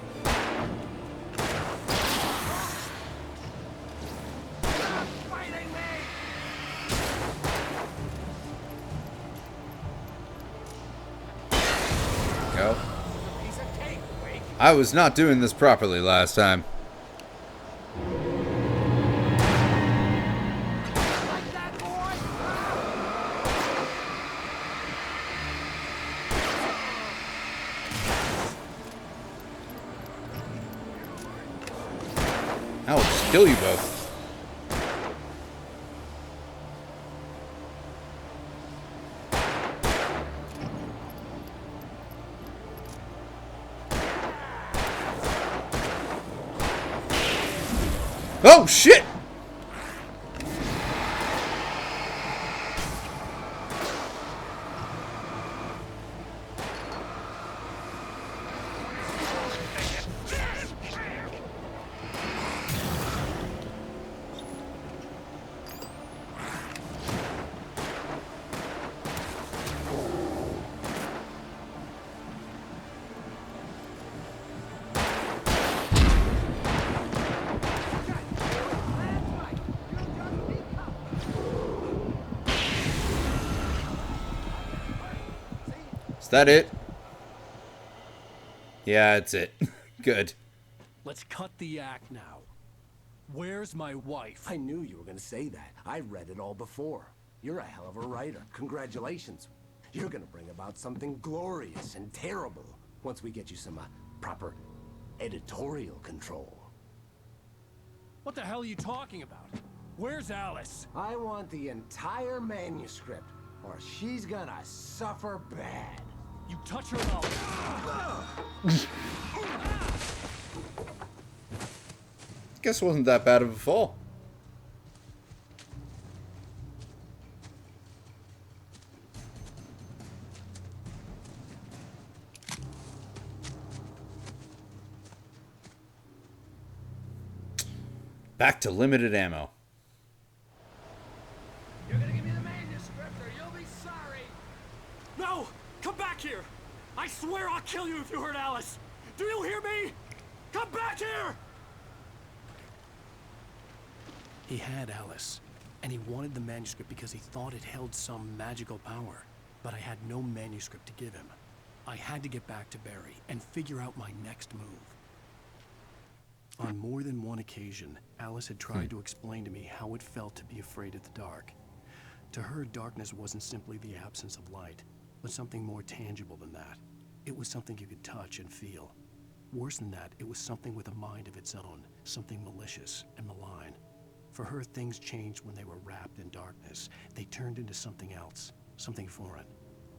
Go. I was not doing this properly last time. I'll just kill you both. Oh, shit! Is that it? Yeah, it's it. Good. Let's cut the act now. Where's my wife? I knew you were gonna say that. I read it all before. You're a hell of a writer. Congratulations. You're gonna bring about something glorious and terrible once we get you some proper editorial control. What the hell are you talking about? Where's Alice? I want the entire manuscript, or she's gonna suffer bad. You touch her and Guess it wasn't that bad of a fall. Back to limited ammo. You're gonna give me the manuscript or you'll be sorry. No! Come back here! I swear I'll kill you if you hurt Alice! Do you hear me? Come back here! He had Alice, and he wanted the manuscript because he thought it held some magical power. But I had no manuscript to give him. I had to get back to Barry and figure out my next move. On more than one occasion, Alice had tried to explain to me how it felt to be afraid of the dark. To her, darkness wasn't simply the absence of light, but something more tangible than that. It was something you could touch and feel. Worse than that, it was something with a mind of its own, something malicious and malign. For her, things changed when they were wrapped in darkness. They turned into something else, something foreign,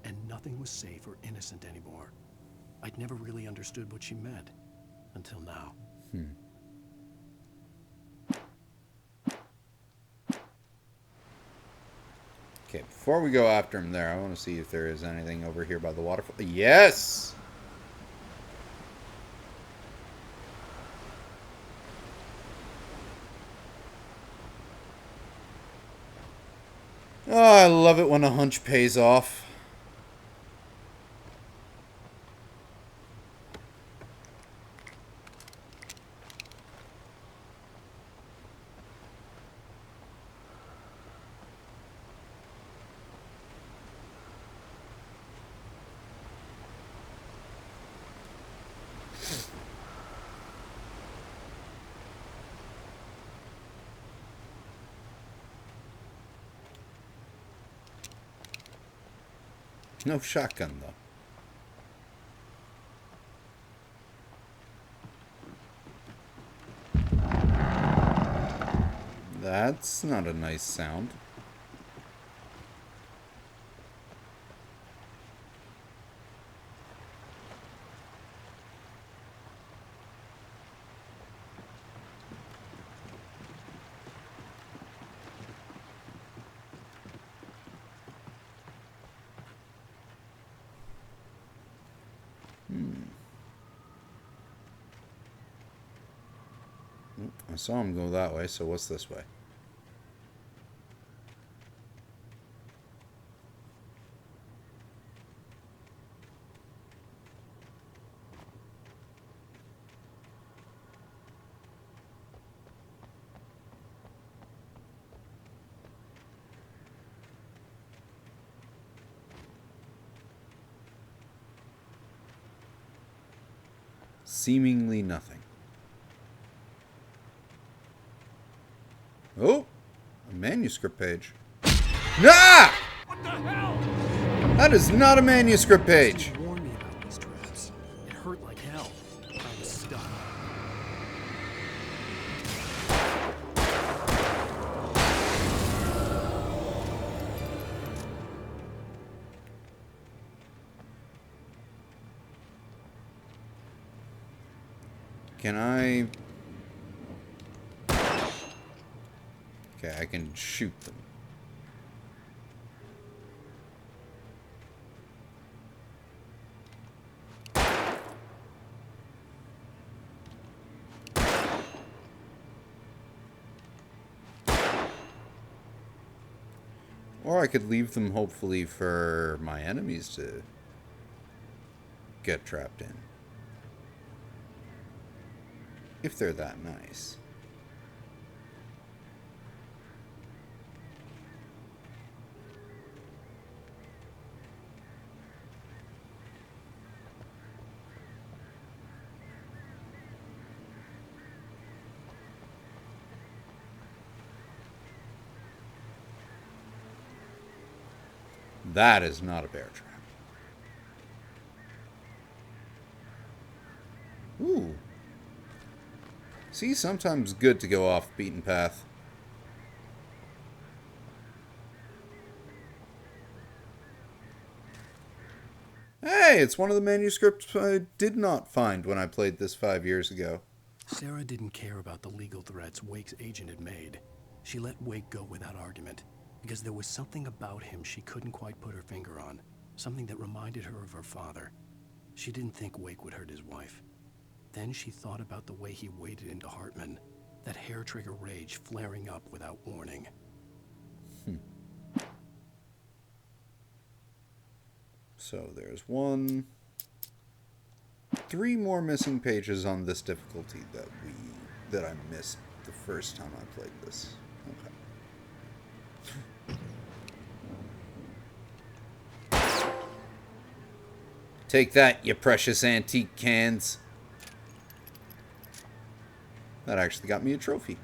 and nothing was safe or innocent anymore. I'd never really understood what she meant, until now. Okay, before we go after him there, I want to see if there is anything over here by the waterfall. Yes! Oh, I love it when a hunch pays off. No shotgun, though. That's not a nice sound. I saw him go that way, so what's this way? Seemingly nothing. Oh, a manuscript page. Ah! What the hell? That is not a manuscript page. Warn me about these traps. It hurt like hell. I was stuck. Can I... Okay, I can shoot them. Or I could leave them, hopefully, for my enemies to get trapped in. If they're that nice. that is not a bear trap. Ooh. See, sometimes good to go off beaten path. Hey, it's one of the manuscripts I did not find when I played this 5 years ago. Sarah didn't care about the legal threats Wake's agent had made. She let Wake go without argument, because there was something about him she couldn't quite put her finger on, something that reminded her of her father. She didn't think Wake would hurt his wife. Then she thought about the way he waded into Hartman, that hair-trigger rage flaring up without warning. So there's 3 more missing pages on this difficulty that I missed the first time I played this. Okay. Take that, you precious antique cans. That actually got me a trophy.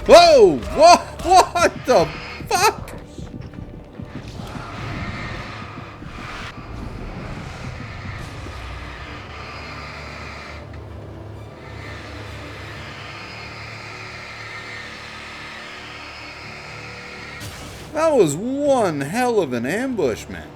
Whoa! What the fuck? That was one hell of an ambush, man.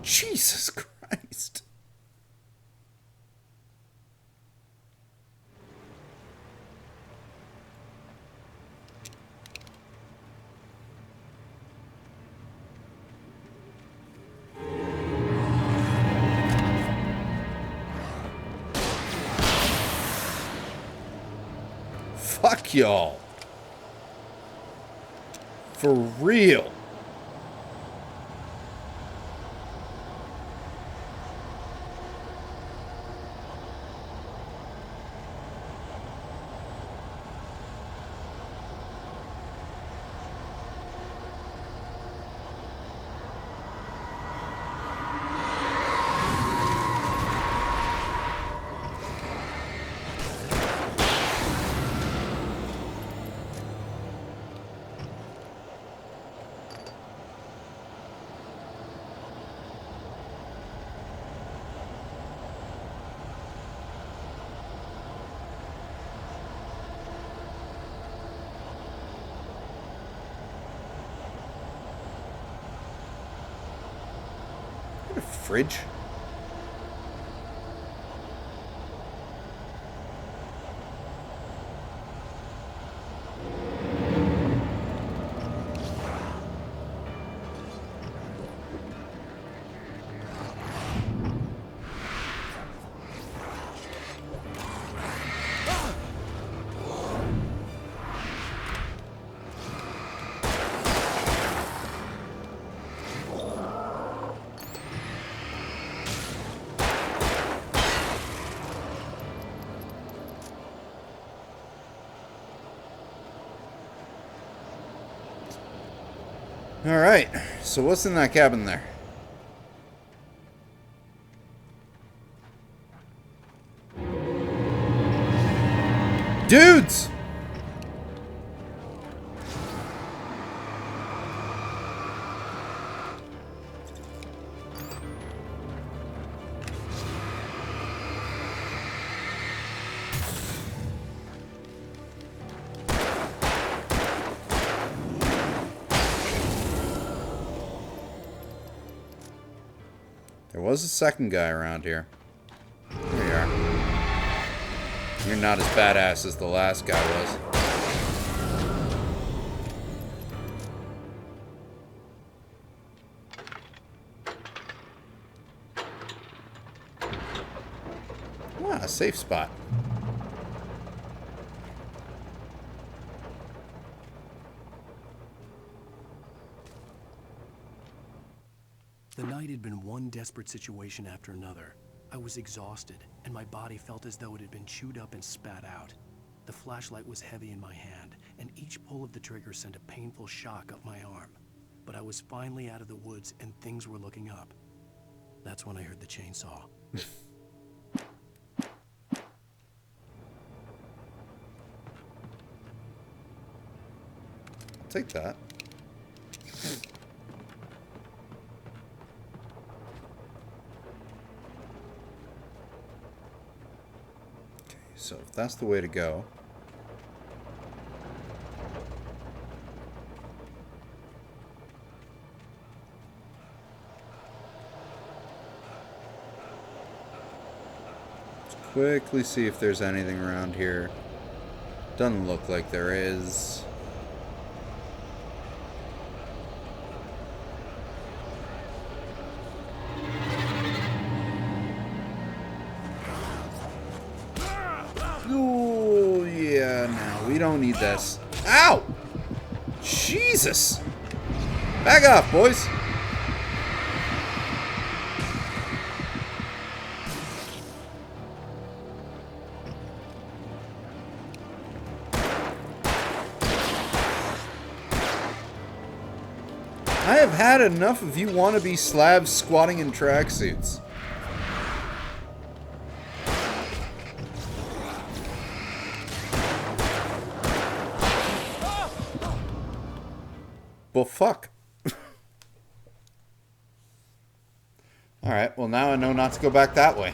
Jesus Christ. Fuck y'all. For real. A fridge? Alright, so what's in that cabin there? Dudes! There was a second guy around here. There you are. You're not as badass as the last guy was. Ah, a safe spot. The night had been one desperate situation after another. I was exhausted, and my body felt as though it had been chewed up and spat out. The flashlight was heavy in my hand, and each pull of the trigger sent a painful shock up my arm. But I was finally out of the woods, and things were looking up. That's when I heard the chainsaw. I'll take that. So if that's the way to go. Let's quickly see if there's anything around here. Doesn't look like there is. Oh, yeah, no, we don't need this. Ow! Jesus! Back off, boys! I have had enough of you wannabe slabs squatting in tracksuits. Well, fuck. Alright, well now I know not to go back that way.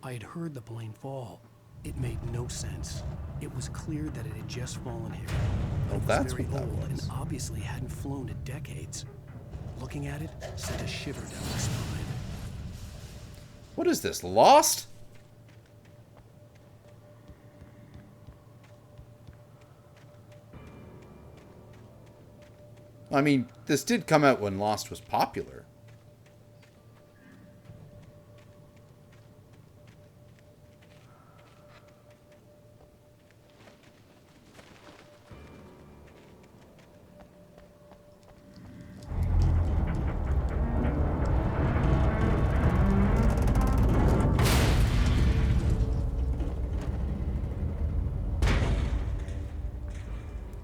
I had heard the plane fall. It made no sense. It was clear that it had just fallen here. Oh, It was that's very what that old was. and obviously hadn't flown in decades. Looking at it sent a shiver down my spine. What is this, Lost? I mean, this did come out when Lost was popular.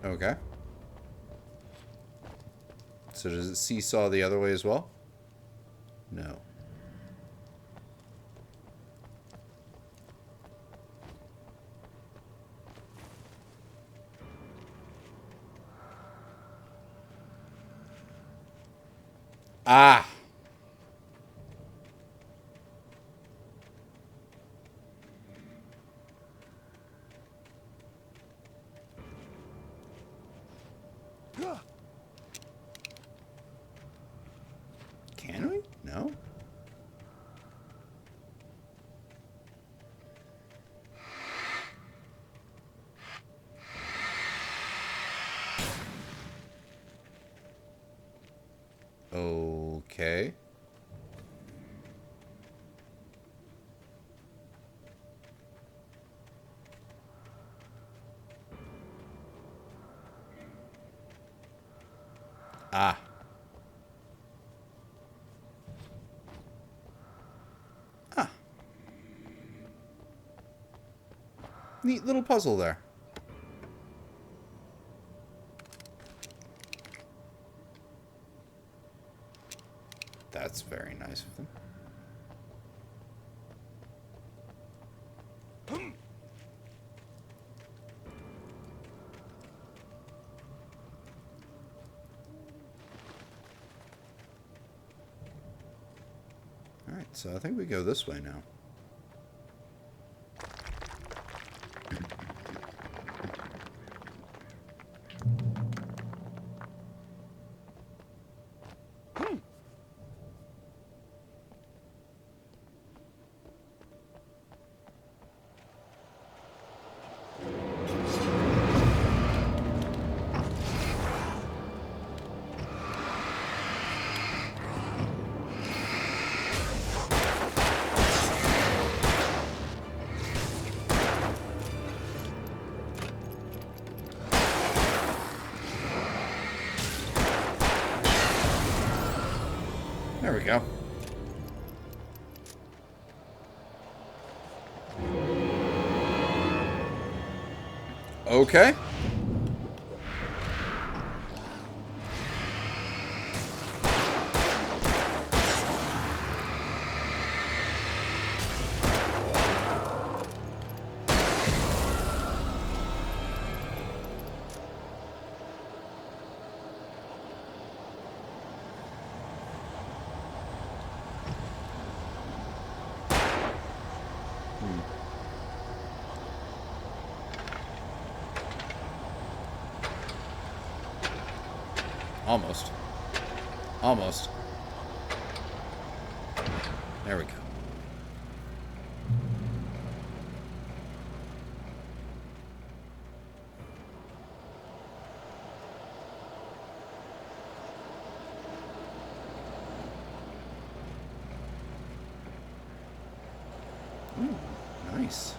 Okay. So does it seesaw the other way as well? No. Ah! Can we? No? Okay. Ah. Ah. Neat little puzzle there. That's very nice of them. Alright, so I think we go this way now. There we go. Okay. Almost. Almost. There we go. Ooh, nice.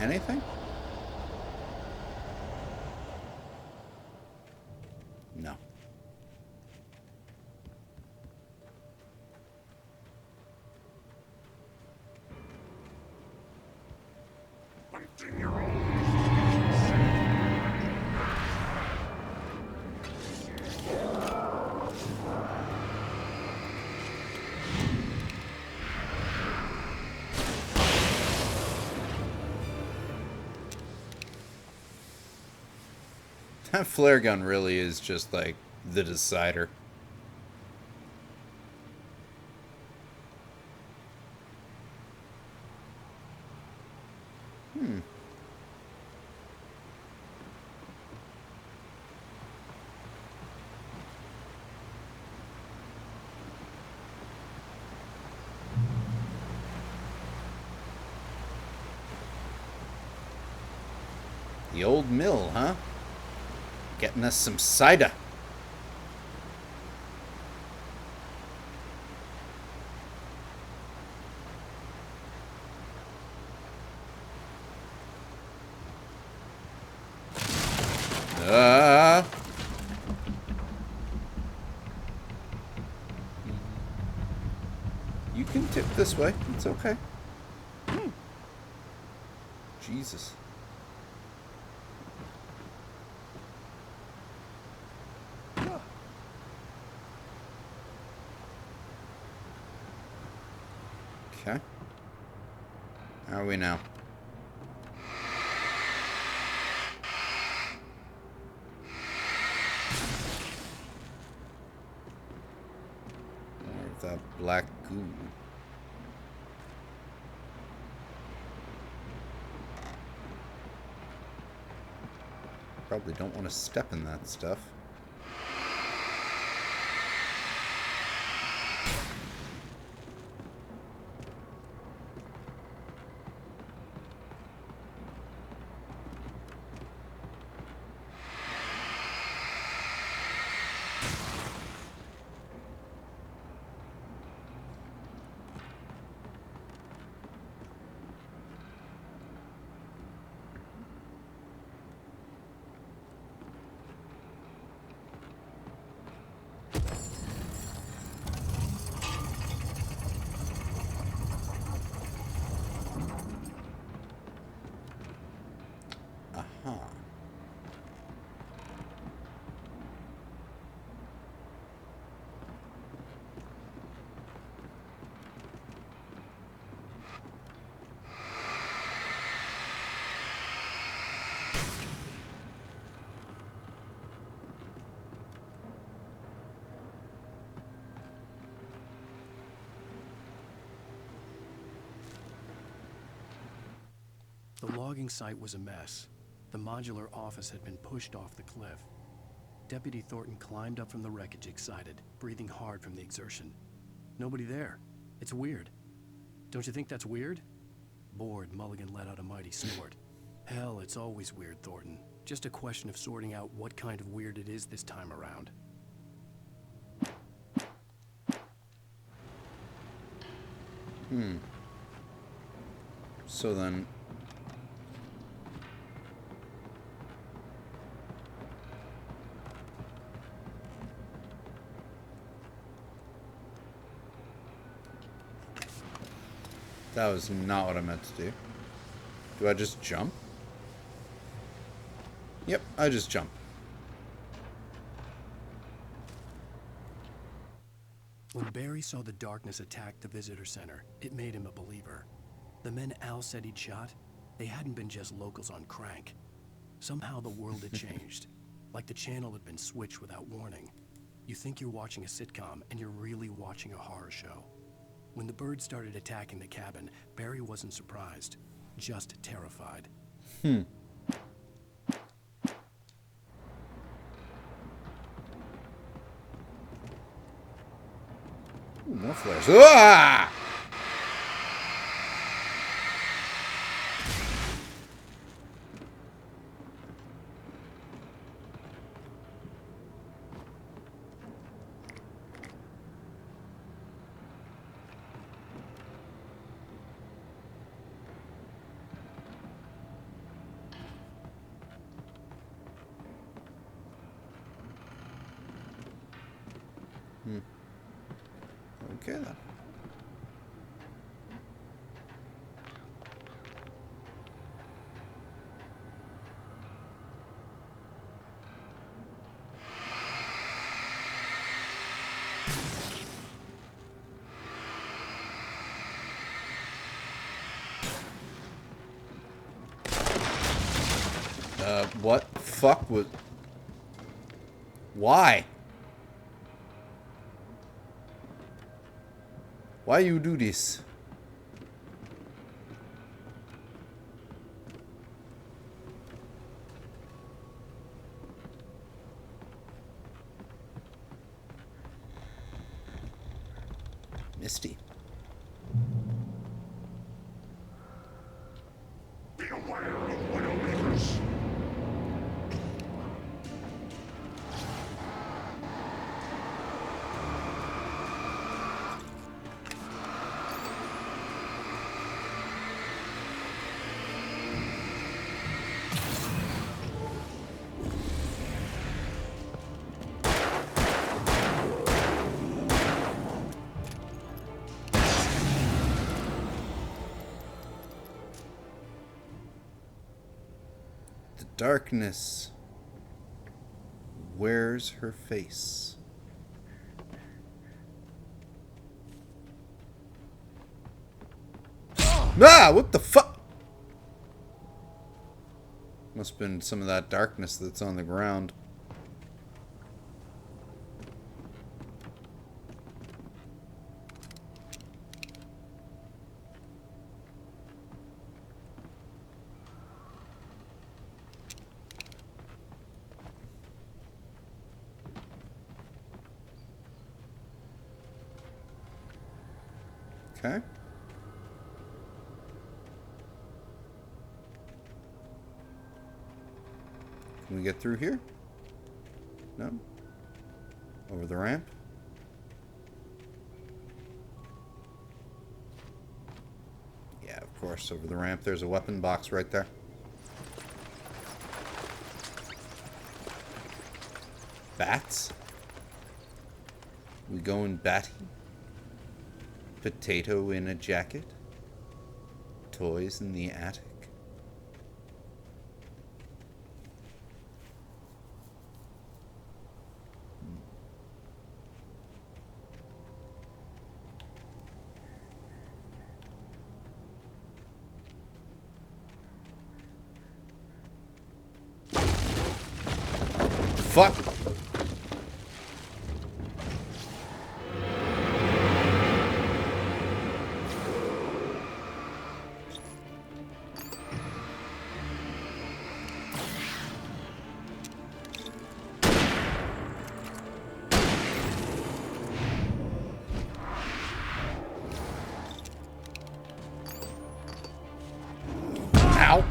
Anything? No. That flare gun really is just like the decider. The old mill, huh? Getting us some cider. You can tip this way. It's okay. Jesus. Okay. How are we now? More of that black goo. Probably don't want to step in that stuff. The logging site was a mess. The modular office had been pushed off the cliff. Deputy Thornton climbed up from the wreckage excited, breathing hard from the exertion. Nobody there. It's weird. Don't you think that's weird? Bored, Mulligan let out a mighty snort. Hell, it's always weird, Thornton. Just a question of sorting out what kind of weird it is this time around. So then... That was not what I meant to do. Do I just jump? Yep, I just jump. When Barry saw the darkness attack the visitor center, it made him a believer. The men Al said he'd shot, they hadn't been just locals on crank. Somehow the world had changed, like the channel had been switched without warning. You think you're watching a sitcom, and you're really watching a horror show. When the birds started attacking the cabin, Barry wasn't surprised, just terrified. Ooh, more flares. Ah! Okay then. What fuck was... Why? Why you do this? Misty. Be aware of Widowmakers. Darkness wears her face. Ah, what the fuck? Must have been some of that darkness that's on the ground. Okay. Can we get through here? No? Over the ramp? Yeah, of course, over the ramp. There's a weapon box right there. Bats? We going batty? Potato in a jacket? Toys in the attic? Fuck! Ow!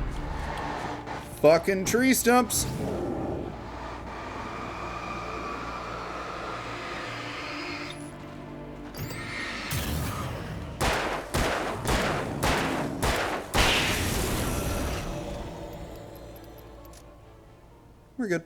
fucking tree stumps. We're good.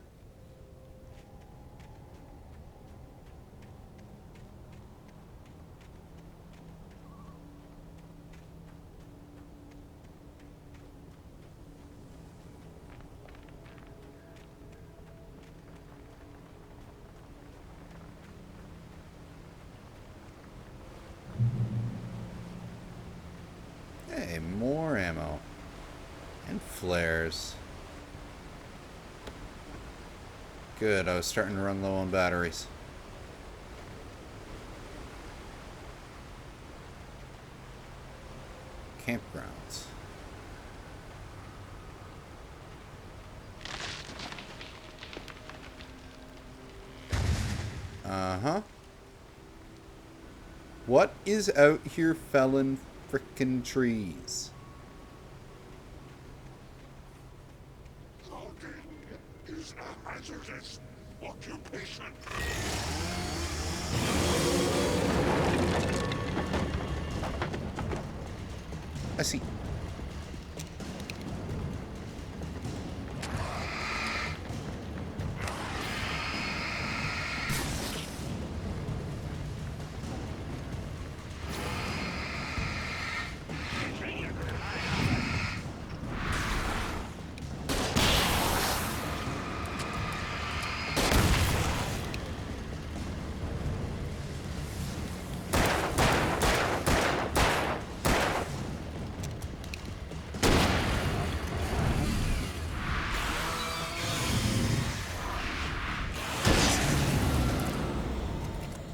Hey, more ammo. And flares. Good, I was starting to run low on batteries. Campgrounds. Uh-huh. What is out here felling frickin' trees? Logging is a hazardous occupation. I see.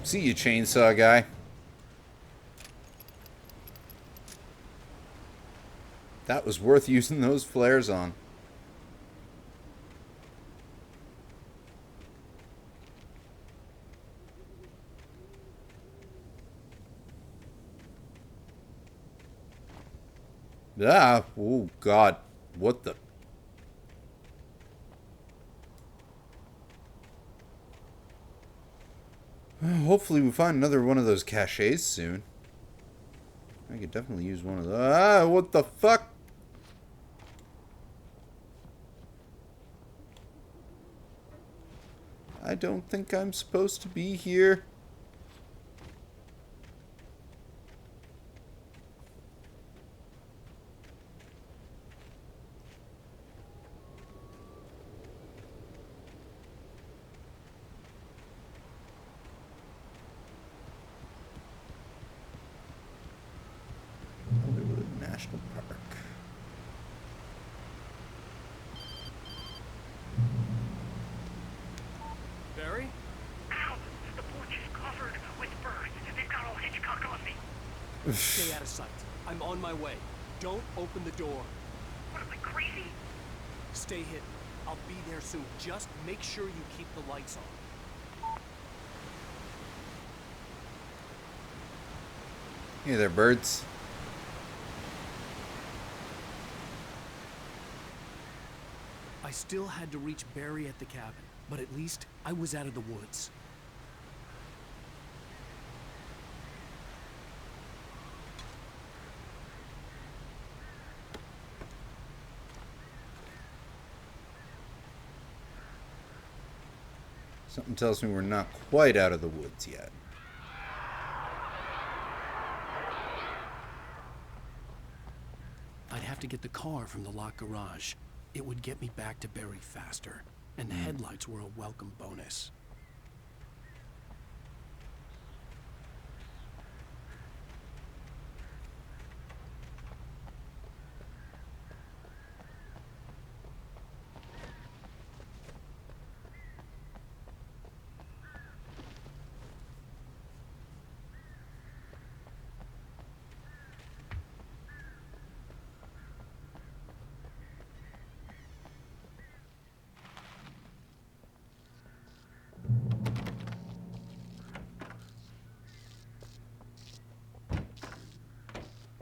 See you, chainsaw guy. That was worth using those flares on. Ah, oh God. What the? Hopefully we find another one of those caches soon. I could definitely use one of those. Ah, what the fuck? I don't think I'm supposed to be here. Hollywood National Park. Barry? Ow! The porch is covered with birds. They've got all Hitchcock on me. Stay out of sight. I'm on my way. Don't open the door. What am I, crazy? Stay hidden. I'll be there soon. Just make sure you keep the lights on. Hey there, birds. I still had to reach Barry at the cabin, but at least I was out of the woods. Something tells me we're not quite out of the woods yet. I'd have to get the car from the locked garage. It would get me back to Barry faster, and the headlights were a welcome bonus.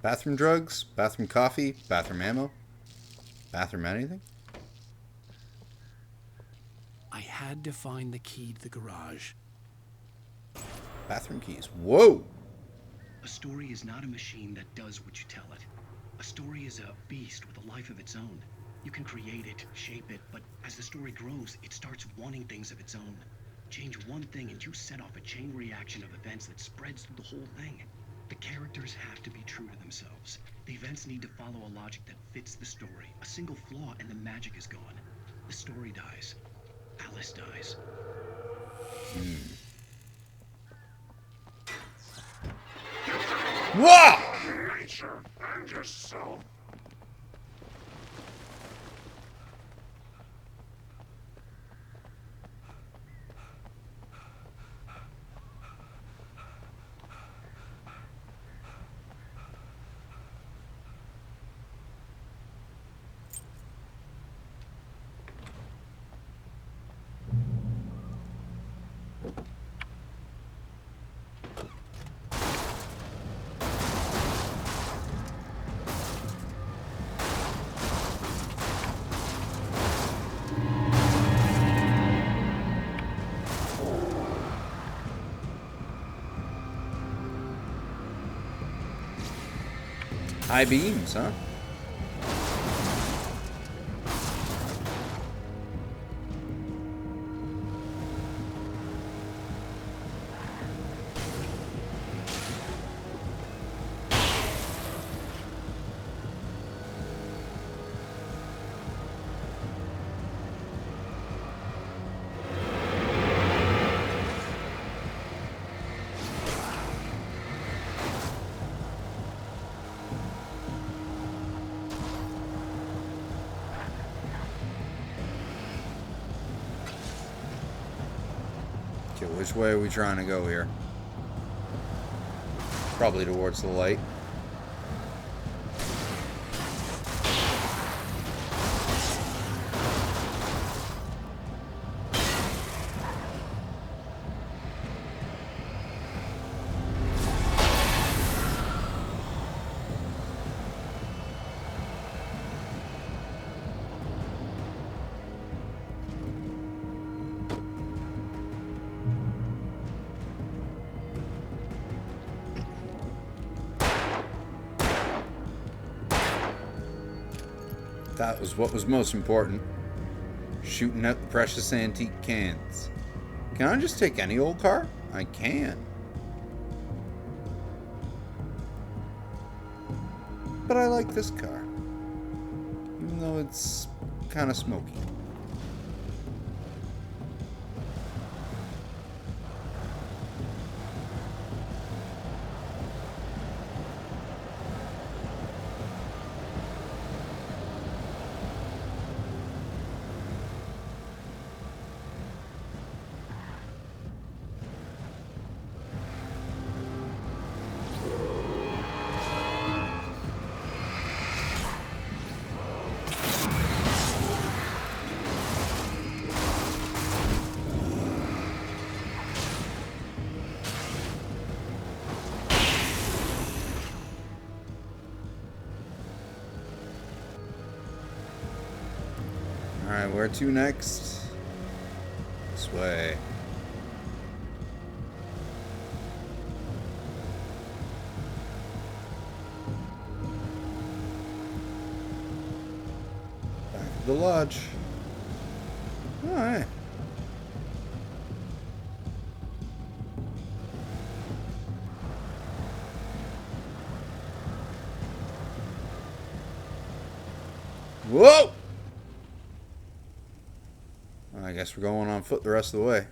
Bathroom drugs, bathroom coffee, bathroom ammo, bathroom anything? I had to find the key to the garage. Bathroom keys. Whoa! A story is not a machine that does what you tell it. A story is a beast with a life of its own. You can create it, shape it, but as the story grows, it starts wanting things of its own. Change one thing and you set off a chain reaction of events that spreads through the whole thing. The characters have to be true to themselves. The events need to follow a logic that fits the story. A single flaw and the magic is gone. The story dies. Alice dies. Whoa! Nature and yourself. High beams, huh? Okay, which way are we trying to go here? Probably towards the light. That was what was most important. Shooting out the precious antique cans. Can I just take any old car? I can. But I like this car. Even though it's kind of smoky. Alright, where to next? This way. Back to the lodge. Alright. Whoa! I guess we're going on foot the rest of the way.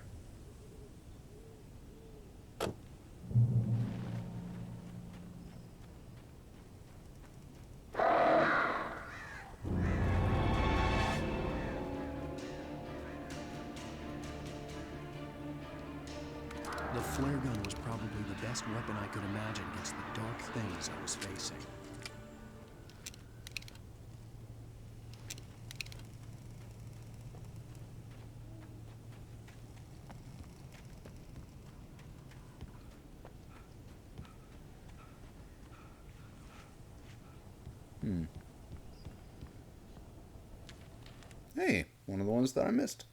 The flare gun was probably the best weapon I could imagine against the dark things I was facing. Hey, one of the ones that I missed.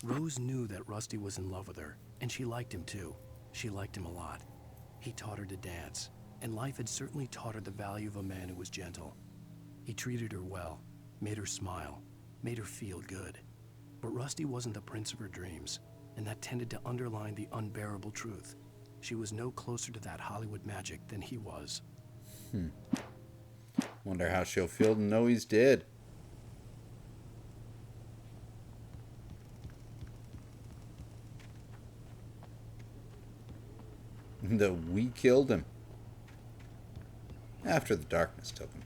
Rose knew that Rusty was in love with her, and she liked him too. She liked him a lot. He taught her to dance, and life had certainly taught her the value of a man who was gentle. He treated her well, made her smile, made her feel good. But Rusty wasn't the prince of her dreams, and that tended to underline the unbearable truth. She was no closer to that Hollywood magic than he was. Wonder how she'll feel to know he's dead. That we killed him. After the darkness took him.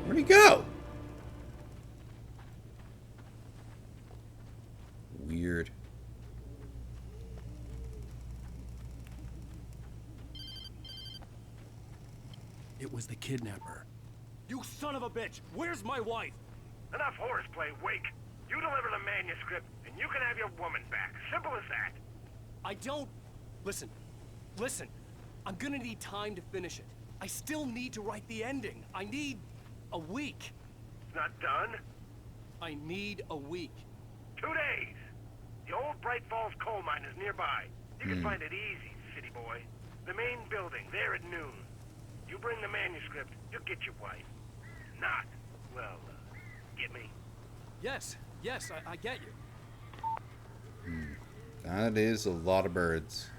Where'd he go? Weird. It was the kidnapper. You son of a bitch! Where's my wife? Enough horseplay, Wake. You deliver the manuscript, and you can have your woman back. Simple as that. I don't... Listen. Listen. I'm gonna need time to finish it. I still need to write the ending. I need... a week. It's not done? I need a week. 2 days. The old Bright Falls coal mine is nearby. You can find it easy, city boy. The main building, there at noon. You bring the manuscript, you'll get your wife. Not, well, get me? Yes, I get you. That is a lot of birds.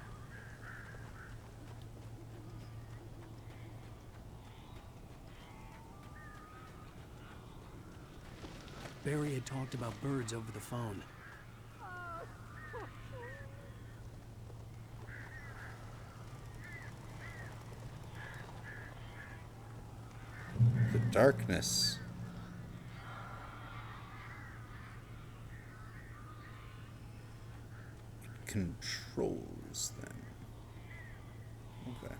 Barry had talked about birds over the phone. The darkness. It controls them. Okay.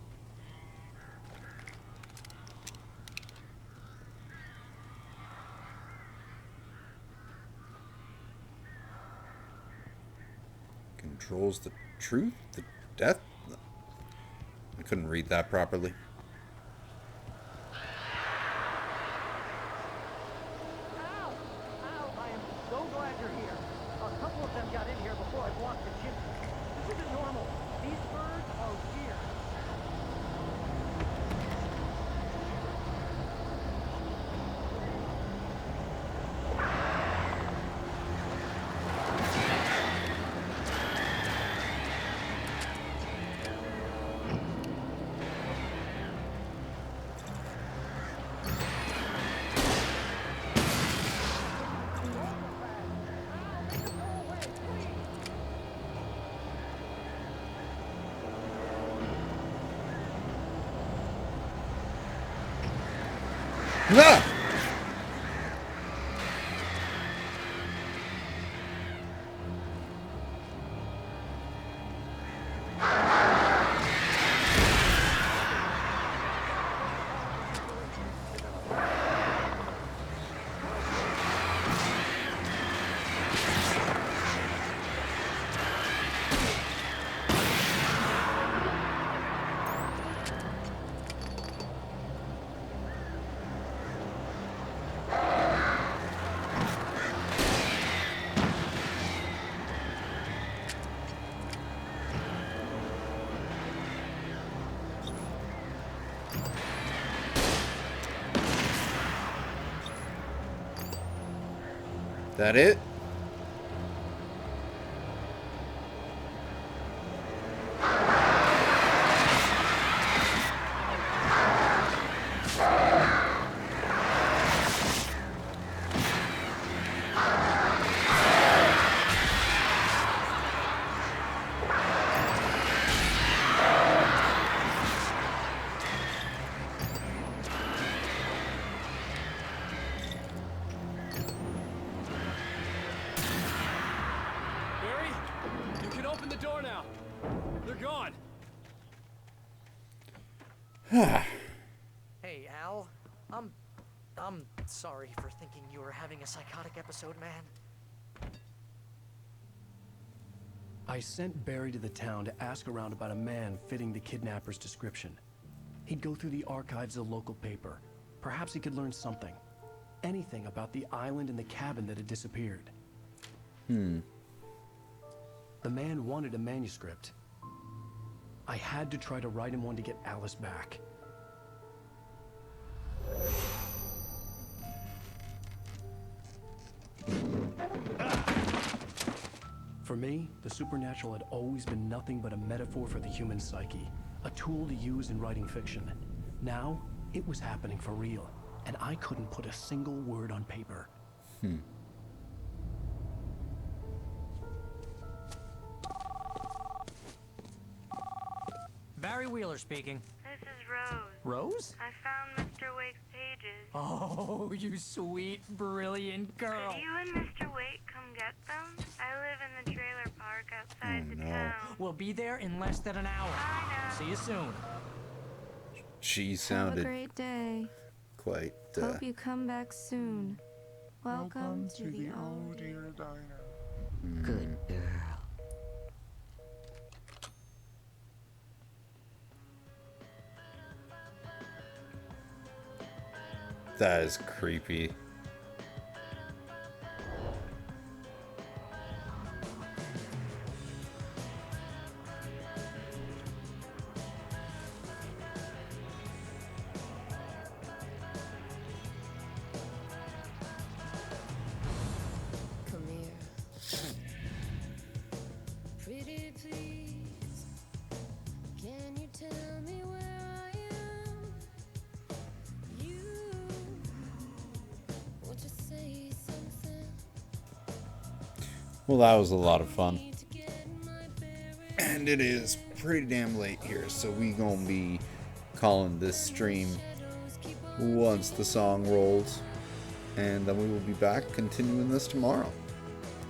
Controls the truth? The death? I couldn't read that properly. I am so glad you're here. A couple of them got in here before I blocked the chimney. This isn't normal. These birds are weird. Ah! That it? Hey, Al. I'm sorry for thinking you were having a psychotic episode, man. I sent Barry to the town to ask around about a man fitting the kidnapper's description. He'd go through the archives of the local paper. Perhaps he could learn something. Anything about the island and the cabin that had disappeared. The man wanted a manuscript. I had to try to write him one to get Alice back. For me, the supernatural had always been nothing but a metaphor for the human psyche, a tool to use in writing fiction. Now, it was happening for real, and I couldn't put a single word on paper. Barry Wheeler speaking. This is Rose. Rose? I found Mr. Wake's pages. Oh, you sweet, brilliant girl. Could you and Mr. Wake come get them? I live in the trailer park outside the town. We'll be there in less than an hour. See you soon. She sounded Have a great day. quite. Hope you come back soon. Welcome to the old dear diner. Good girl. That is creepy. Come here. Pretty please. Can you tell me where I am? You want to say something? Well, that was a lot of fun. And it is pretty damn late here, so we gonna be calling this stream once the song rolls. And then we will be back continuing this tomorrow.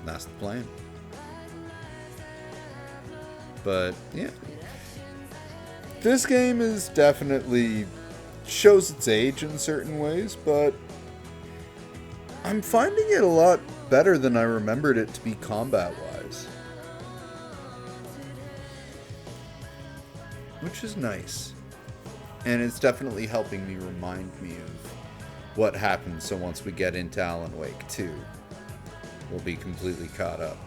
That's the plan. But, yeah. This game is definitely shows its age in certain ways, but I'm finding it a lot better than I remembered it to be combat-wise. Which is nice. And it's definitely helping me remind me of what happens, so once we get into Alan Wake 2, we'll be completely caught up.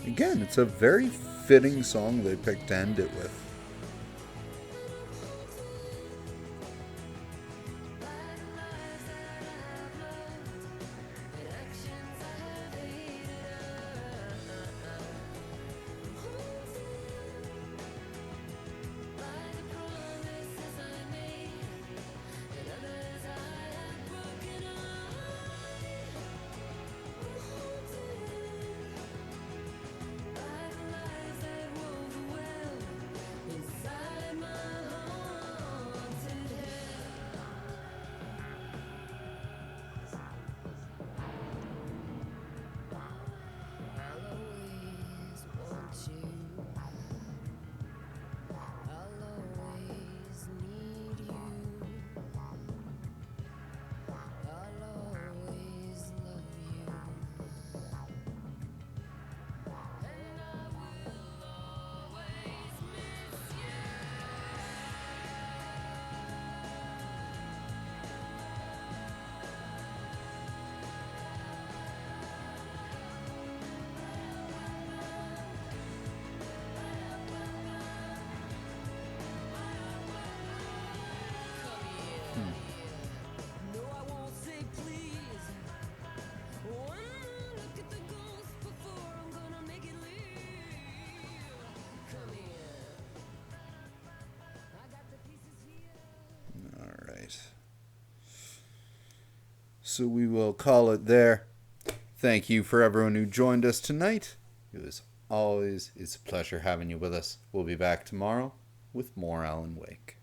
Again, it's a very fitting song they picked to end it with. So we will call it there. Thank you for everyone who joined us tonight. It was always a pleasure having you with us. We'll be back tomorrow with more Alan Wake.